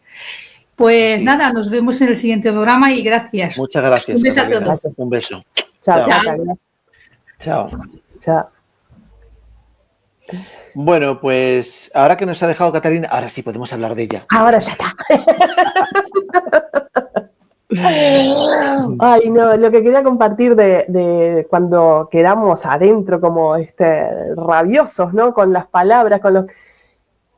Pues Sí. nada, nos vemos en el siguiente programa y gracias. Muchas gracias. Un beso a Carolina. todos. Un beso. Chao, Chao. Carolina. Chao. Chao. Bueno, pues ahora que nos ha dejado Catalina, ahora sí podemos hablar de ella. Ahora ya está. Ay, no, lo que quería compartir de cuando quedamos adentro como rabiosos, ¿no? Con las palabras,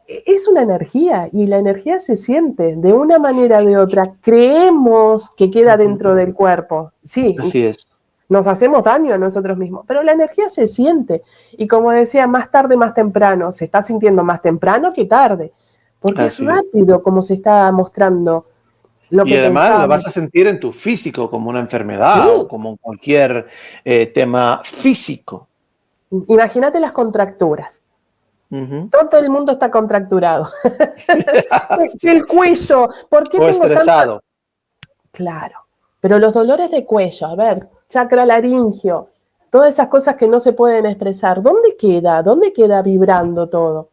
es una energía y la energía se siente de una manera o de otra. Creemos que queda dentro del cuerpo. Sí, Así es. nos hacemos daño a nosotros mismos, pero la energía se siente. Y como decía, más tarde, más temprano, se está sintiendo más temprano que tarde, porque Así es rápido como se está mostrando lo Y que además lo vas pensamos. a sentir en tu físico, como una enfermedad Sí, o como cualquier tema físico. imagínate las contracturas. Ujú. Todo el mundo está contracturado. El cuello, ¿por qué O tengo tanta...? estresado. Claro, pero los dolores de cuello, a ver, chakra laringio, todas esas cosas que no se pueden expresar, ¿dónde queda? ¿Dónde queda vibrando todo?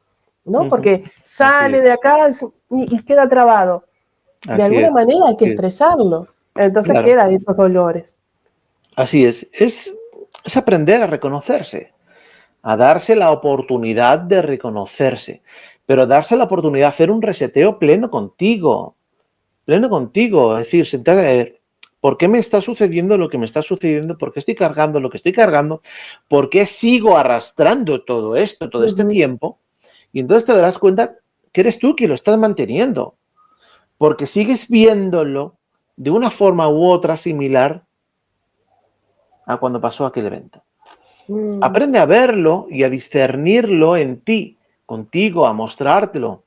¿No? Ujú. Porque Así sale es. de acá y queda trabado. De Así alguna es. manera hay que Así es. expresarlo. Entonces Claro. quedan esos dolores. Así es. Es aprender a reconocerse, a darse la oportunidad de reconocerse, pero darse la oportunidad de hacer un reseteo pleno contigo. Pleno contigo. Es decir, sentar a ver, ¿por qué me está sucediendo lo que me está sucediendo? ¿Por qué estoy cargando lo que estoy cargando? ¿Por qué sigo arrastrando todo esto, todo este tiempo? Y entonces te darás cuenta que eres tú quien lo estás manteniendo, porque sigues viéndolo de una forma u otra similar a cuando pasó aquel evento. Aprende a verlo y a discernirlo en ti, contigo, a mostrártelo.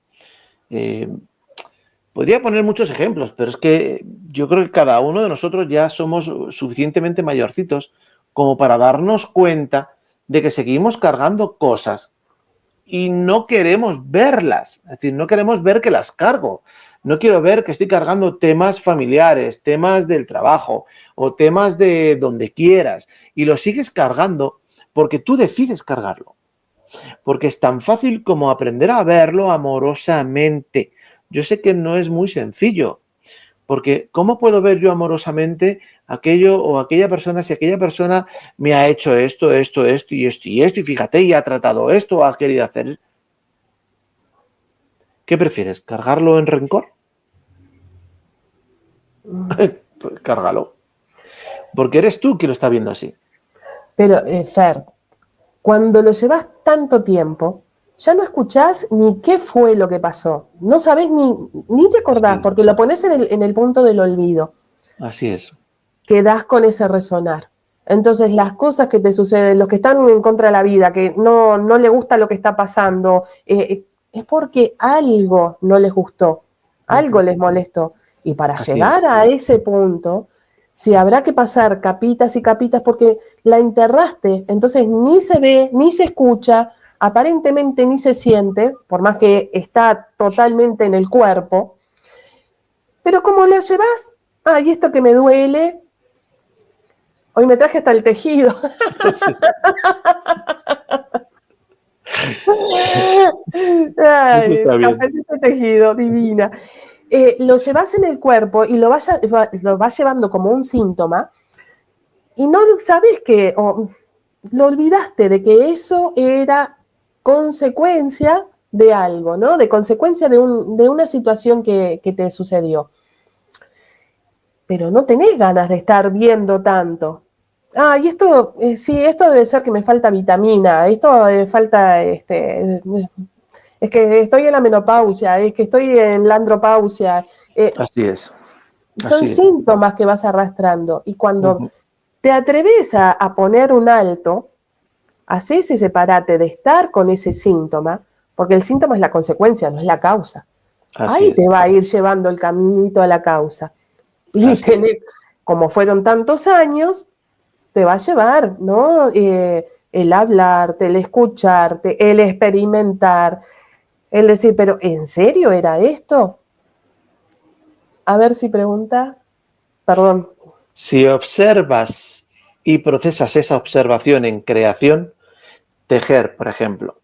Podría poner muchos ejemplos, pero es que yo creo que cada uno de nosotros ya somos suficientemente mayorcitos como para darnos cuenta de que seguimos cargando cosas y no queremos verlas. Es decir, no queremos ver que las cargo. No quiero ver que estoy cargando temas familiares, temas del trabajo o temas de donde quieras y lo sigues cargando porque tú decides cargarlo. Porque es tan fácil como aprender a verlo amorosamente. Yo sé que no es muy sencillo, porque ¿cómo puedo ver yo amorosamente aquello o aquella persona si aquella persona me ha hecho esto, esto, esto y esto y esto, y fíjate, y ha tratado esto, o ha querido hacer? ¿Qué prefieres? ¿Cargarlo en rencor? Pues cárgalo. Porque eres tú quien lo está viendo así. Pero, Fer, cuando lo llevas tanto tiempo, ya no escuchás ni qué fue lo que pasó. No sabés ni te acordás, porque lo pones en el punto del olvido. Así es. Quedás con ese resonar. Entonces, las cosas que te suceden, los que están en contra de la vida, que no le gusta lo que está pasando, es porque algo no les gustó, algo les molestó. Y para Así llegar es. a ese punto, si habrá que pasar capitas y capitas porque la enterraste, entonces ni se ve, ni se escucha, aparentemente ni se siente, por más que está totalmente en el cuerpo, pero como la llevas, y esto que me duele, hoy me traje hasta el tejido. Sí. Eso Ay, está bien. cafecito tejido, divina. Lo llevas en el cuerpo y lo vas llevando como un síntoma y no sabes que, lo olvidaste de que eso era consecuencia de algo, ¿no? De consecuencia de una situación que te sucedió. Pero no tenés ganas de estar viendo tanto. Y esto, sí, esto debe ser que me falta vitamina, esto falta, es que estoy en la menopausia, es que estoy en la andropausia. Así es. Son Así es. síntomas que vas arrastrando. Y cuando te atreves a poner un alto, haces ese parate de estar con ese síntoma, porque el síntoma es la consecuencia, no es la causa. Así Ahí es. te va a ir llevando el caminito a la causa. Y como fueron tantos años, te va a llevar, ¿no? El hablarte, el escucharte, el experimentar, el decir, pero ¿en serio era esto? A ver si pregunta. Perdón. Si observas y procesas esa observación en creación, tejer, por ejemplo.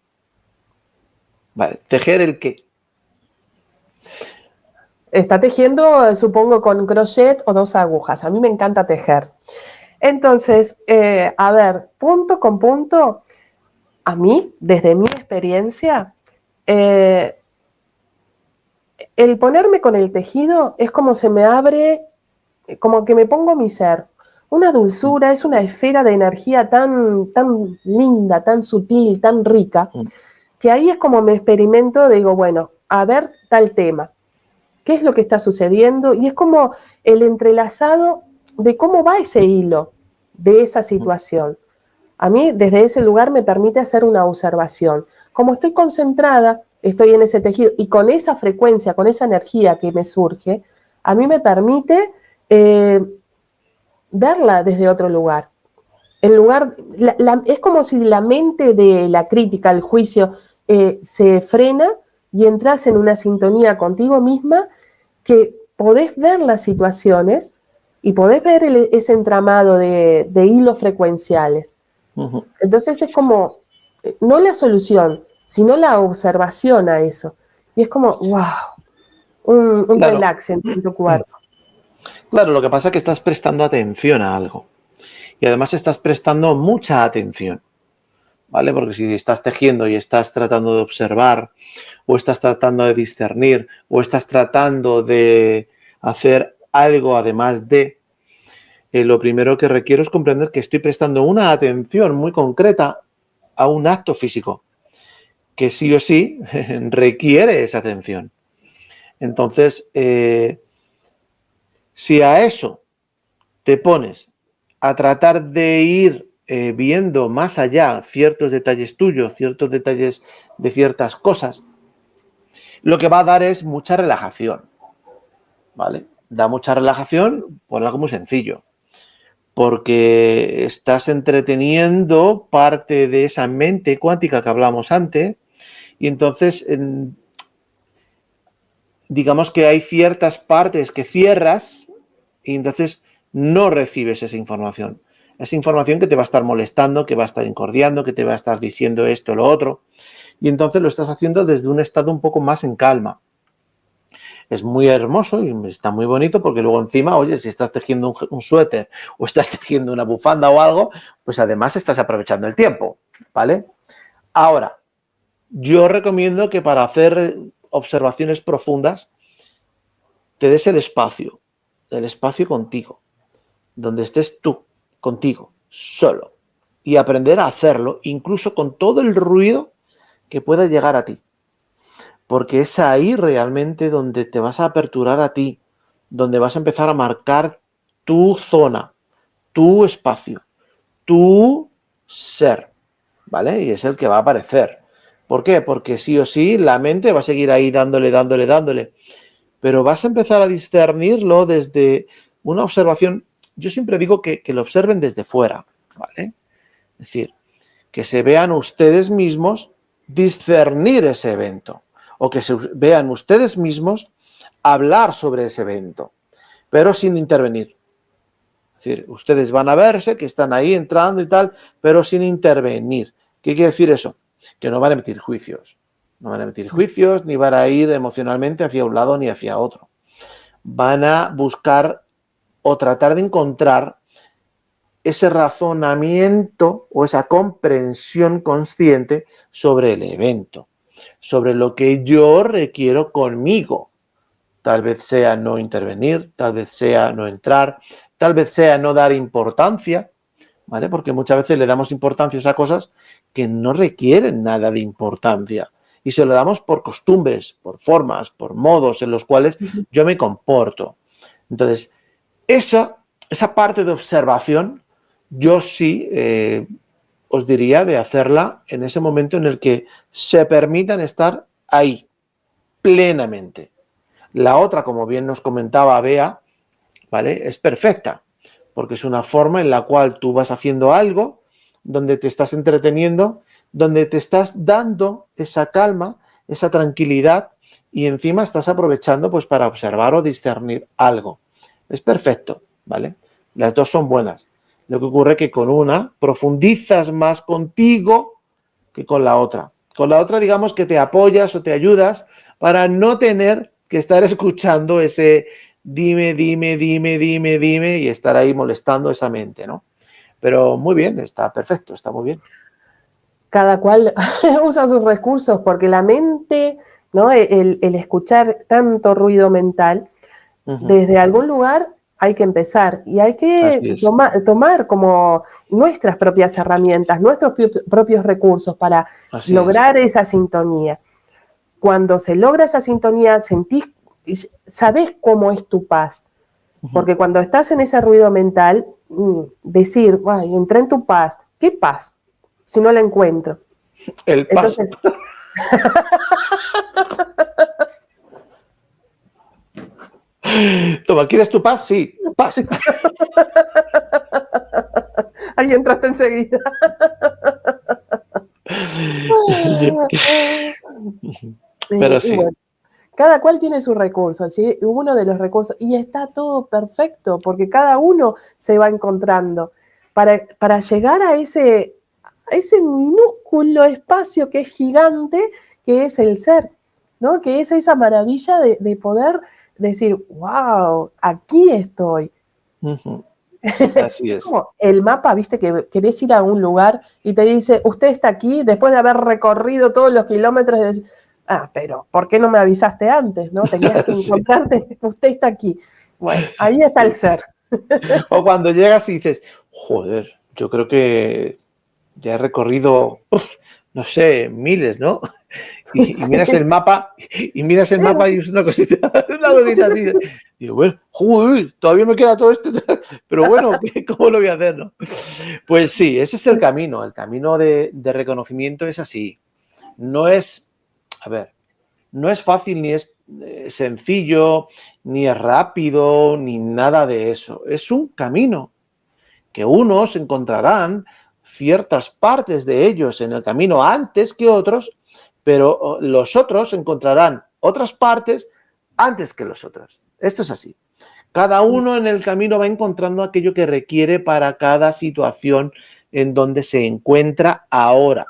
Vale, tejer el qué. Está tejiendo, supongo, con crochet o 2 agujas. A mí me encanta tejer. Entonces, a ver, punto con punto, a mí, desde mi experiencia, el ponerme con el tejido es como se me abre, como que me pongo mi ser. Una dulzura, es una esfera de energía tan, tan linda, tan sutil, tan rica, que ahí es como me experimento, digo, bueno, a ver tal tema. ¿Qué es lo que está sucediendo? Y es como el entrelazado de cómo va ese hilo de esa situación. A mí, desde ese lugar, me permite hacer una observación. Como estoy concentrada, estoy en ese tejido, y con esa frecuencia, con esa energía que me surge, a mí me permite verla desde otro lugar. El lugar, es como si la mente de la crítica, el juicio, se frena y entras en una sintonía contigo misma, que podés ver las situaciones y podés ver ese entramado de hilos frecuenciales. Entonces es como, no la solución, sino la observación a eso. Y es como, wow, un Claro. relax en tu cuerpo. Claro, lo que pasa es que estás prestando atención a algo. Y además estás prestando mucha atención, ¿vale? Porque si estás tejiendo y estás tratando de observar, o estás tratando de discernir, o estás tratando de hacer algo además de, lo primero que requiero es comprender que estoy prestando una atención muy concreta a un acto físico, que sí o sí requiere esa atención. Entonces, si a eso te pones a tratar de ir viendo más allá ciertos detalles tuyos, ciertos detalles de ciertas cosas, lo que va a dar es mucha relajación, ¿vale? Da mucha relajación por algo muy sencillo, porque estás entreteniendo parte de esa mente cuántica que hablamos antes, y entonces digamos que hay ciertas partes que cierras y entonces no recibes esa información. Esa información que te va a estar molestando, que va a estar incordiando, que te va a estar diciendo esto o lo otro. Y entonces lo estás haciendo desde un estado un poco más en calma. Es muy hermoso y está muy bonito porque luego encima, oye, si estás tejiendo un suéter o estás tejiendo una bufanda o algo, pues además estás aprovechando el tiempo, ¿vale? Ahora, yo recomiendo que para hacer observaciones profundas te des el espacio contigo, donde estés tú, contigo, solo, y aprender a hacerlo, incluso con todo el ruido que pueda llegar a ti. Porque es ahí realmente donde te vas a aperturar a ti, donde vas a empezar a marcar tu zona, tu espacio, tu ser, ¿vale? Y es el que va a aparecer. ¿Por qué? Porque sí o sí la mente va a seguir ahí dándole, pero vas a empezar a discernirlo desde una observación. Yo siempre digo que lo observen desde fuera, ¿vale? Es decir, que se vean ustedes mismos discernir ese evento o que se vean ustedes mismos hablar sobre ese evento, pero sin intervenir. Es decir, ustedes van a verse que están ahí entrando y tal, pero sin intervenir. ¿Qué quiere decir eso? Que no van a emitir juicios. No van a emitir juicios ni van a ir emocionalmente hacia un lado ni hacia otro. Van a buscar o tratar de encontrar ese razonamiento o esa comprensión consciente sobre el evento, sobre lo que yo requiero conmigo. Tal vez sea no intervenir, tal vez sea no entrar, tal vez sea no dar importancia, ¿vale? Porque muchas veces le damos importancia a cosas que no requieren nada de importancia y se lo damos por costumbres, por formas, por modos en los cuales yo me comporto. Entonces, esa parte de observación, yo sí os diría de hacerla en ese momento en el que se permitan estar ahí, plenamente. La otra, como bien nos comentaba Bea, ¿vale? Es perfecta, porque es una forma en la cual tú vas haciendo algo, donde te estás entreteniendo, donde te estás dando esa calma, esa tranquilidad, y encima estás aprovechando pues para observar o discernir algo. Es perfecto, ¿vale? Las dos son buenas. Lo que ocurre es que con una profundizas más contigo que con la otra. Con la otra, digamos que te apoyas o te ayudas para no tener que estar escuchando ese dime, dime, dime, dime, dime y estar ahí molestando esa mente, ¿no? Pero muy bien, está perfecto, está muy bien. Cada cual usa sus recursos porque la mente, ¿no? El escuchar tanto ruido mental, desde algún lugar hay que empezar y hay que tomar como nuestras propias herramientas, nuestros propios recursos para lograr esa sintonía. Cuando se logra esa sintonía, sabés cómo es tu paz. Porque cuando estás en ese ruido mental, decir, ay, entré en tu paz, ¿qué paz? Si no la encuentro. El paz. Entonces, toma, ¿quieres tu paz? Sí, paz. Ahí entraste enseguida. Pero sí. Bueno, cada cual tiene sus recursos, ¿sí? Uno de los recursos, y está todo perfecto, porque cada uno se va encontrando. Para llegar a ese minúsculo espacio que es gigante, que es el ser, ¿no? Que es esa maravilla de poder decir, wow, aquí estoy. Así es. Como el mapa, viste, que querés ir a un lugar y te dice, usted está aquí, después de haber recorrido todos los kilómetros, pero ¿por qué no me avisaste antes? ¿No? Tenías que encontrarte, usted está aquí. Bueno, ahí está el ser. O cuando llegas y dices, joder, yo creo que ya he recorrido, no sé, miles, ¿no? Y miras el mapa, y es una cosita así. Digo, bueno, joder, todavía me queda todo esto, pero bueno, ¿cómo lo voy a hacer, no? Pues sí, ese es el camino de reconocimiento es así. No es, a ver, no es fácil, ni es sencillo, ni es rápido, ni nada de eso. Es un camino que unos encontrarán ciertas partes de ellos en el camino antes que otros, pero los otros encontrarán otras partes antes que los otros. Esto es así. Cada uno en el camino va encontrando aquello que requiere para cada situación en donde se encuentra ahora.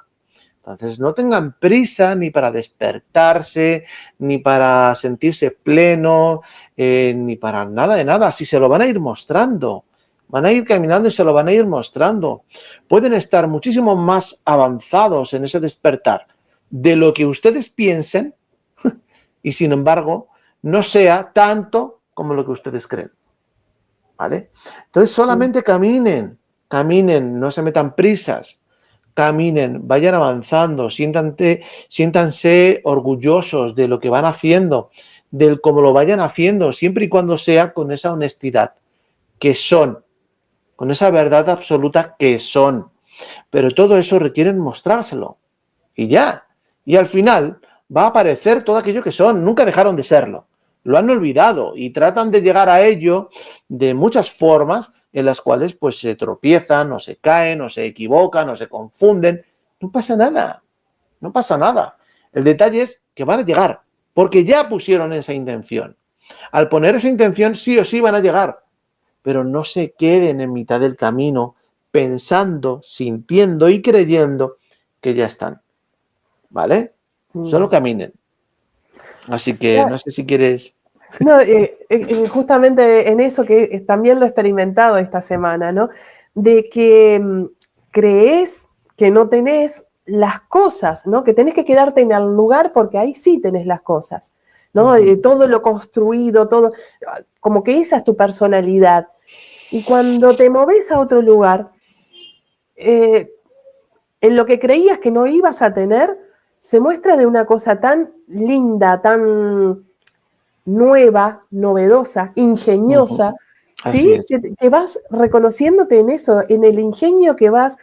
Entonces, no tengan prisa ni para despertarse, ni para sentirse pleno, ni para nada de nada. Si se lo van a ir mostrando, van a ir caminando y se lo van a ir mostrando. Pueden estar muchísimo más avanzados en ese despertar de lo que ustedes piensen y, sin embargo, no sea tanto como lo que ustedes creen. ¿Vale? Entonces, solamente caminen, no se metan prisas. Caminen, vayan avanzando, siéntanse orgullosos de lo que van haciendo, del cómo lo vayan haciendo, siempre y cuando sea con esa honestidad que son, con esa verdad absoluta que son. Pero todo eso requiere mostrárselo. Y ya. Y al final va a aparecer todo aquello que son. Nunca dejaron de serlo. Lo han olvidado y tratan de llegar a ello de muchas formas en las cuales pues se tropiezan o se caen o se equivocan o se confunden. No pasa nada, no pasa nada. El detalle es que van a llegar, porque ya pusieron esa intención. Al poner esa intención sí o sí van a llegar, pero no se queden en mitad del camino pensando, sintiendo y creyendo que ya están. ¿Vale? Solo caminen. Así que no sé si quieres... No, justamente en eso que también lo he experimentado esta semana, ¿no? De que crees que no tenés las cosas, ¿no? Que tenés que quedarte en el lugar porque ahí sí tenés las cosas, ¿no? Todo lo construido, todo, como que esa es tu personalidad. Y cuando te moves a otro lugar, en lo que creías que no ibas a tener, se muestra de una cosa tan linda, tan nueva, novedosa, ingeniosa, ¿sí? Que vas reconociéndote en eso, en el ingenio que va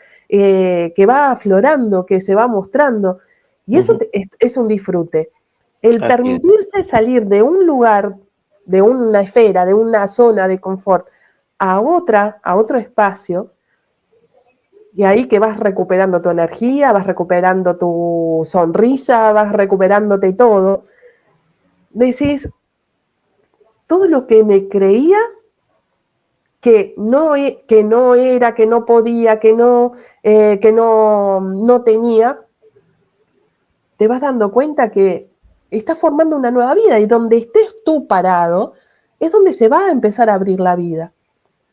aflorando, que se va mostrando. Y eso es un disfrute. El permitirse salir de un lugar, de una esfera, de una zona de confort, a otro espacio, y ahí que vas recuperando tu energía, vas recuperando tu sonrisa, vas recuperándote todo, decís, todo lo que me creía que no era, que no podía, que no tenía, te vas dando cuenta que estás formando una nueva vida y donde estés tú parado es donde se va a empezar a abrir la vida,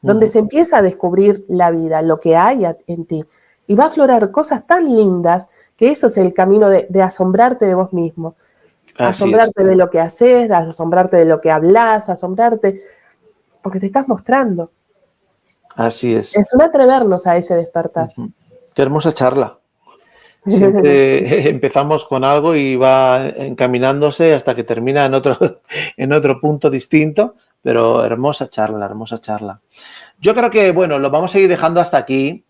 donde se empieza a descubrir la vida, lo que hay en ti. Y va a aflorar cosas tan lindas que eso es el camino de asombrarte de vos mismo. Asombrarte de lo que haces, asombrarte de lo que hablas, asombrarte, porque te estás mostrando. Así es. Es un atrevernos a ese despertar. Qué hermosa charla. Siempre empezamos con algo y va encaminándose hasta que termina en otro punto distinto, pero hermosa charla, hermosa charla. Yo creo que, bueno, lo vamos a ir dejando hasta aquí.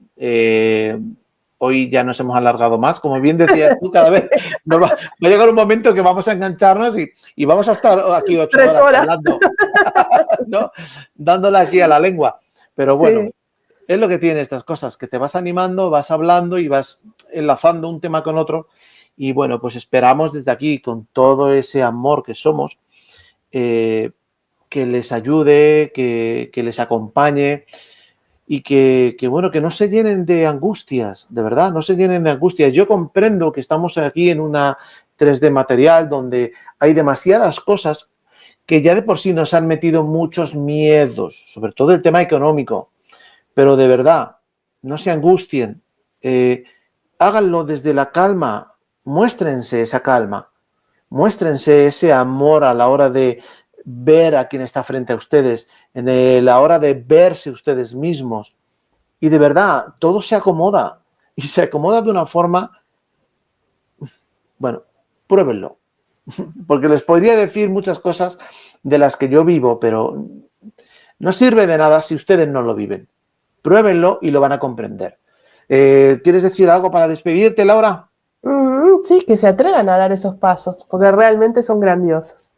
Hoy ya nos hemos alargado más. Como bien decías tú, cada vez va a llegar un momento que vamos a engancharnos y vamos a estar aquí 8 horas hablando, ¿no? Dándole aquí a la lengua. Pero bueno, sí, es lo que tiene estas cosas, que te vas animando, vas hablando y vas enlazando un tema con otro. Y bueno, pues esperamos desde aquí, con todo ese amor que somos, que les ayude, que les acompañe y que, bueno, que no se llenen de angustias, de verdad, no se llenen de angustias. Yo comprendo que estamos aquí en una 3D material donde hay demasiadas cosas que ya de por sí nos han metido muchos miedos, sobre todo el tema económico. Pero de verdad, no se angustien, háganlo desde la calma, muéstrense esa calma, muéstrense ese amor a la hora de ver a quien está frente a ustedes, la hora de verse ustedes mismos. Y de verdad, todo se acomoda y se acomoda de una forma, bueno, pruébenlo, porque les podría decir muchas cosas de las que yo vivo, pero no sirve de nada si ustedes no lo viven. Pruébenlo y lo van a comprender. ¿Quieres decir algo para despedirte, Laura? Sí, que se atrevan a dar esos pasos, porque realmente son grandiosos.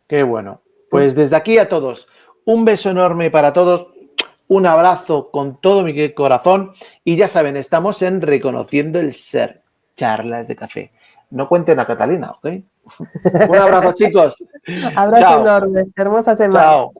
Qué bueno. Pues desde aquí a todos, un beso enorme para todos, un abrazo con todo mi corazón y ya saben, estamos en Reconociendo el Ser, charlas de café. No cuenten a Catalina, ¿ok? Un abrazo, chicos. Abrazo enorme, hermosa semana. Chao.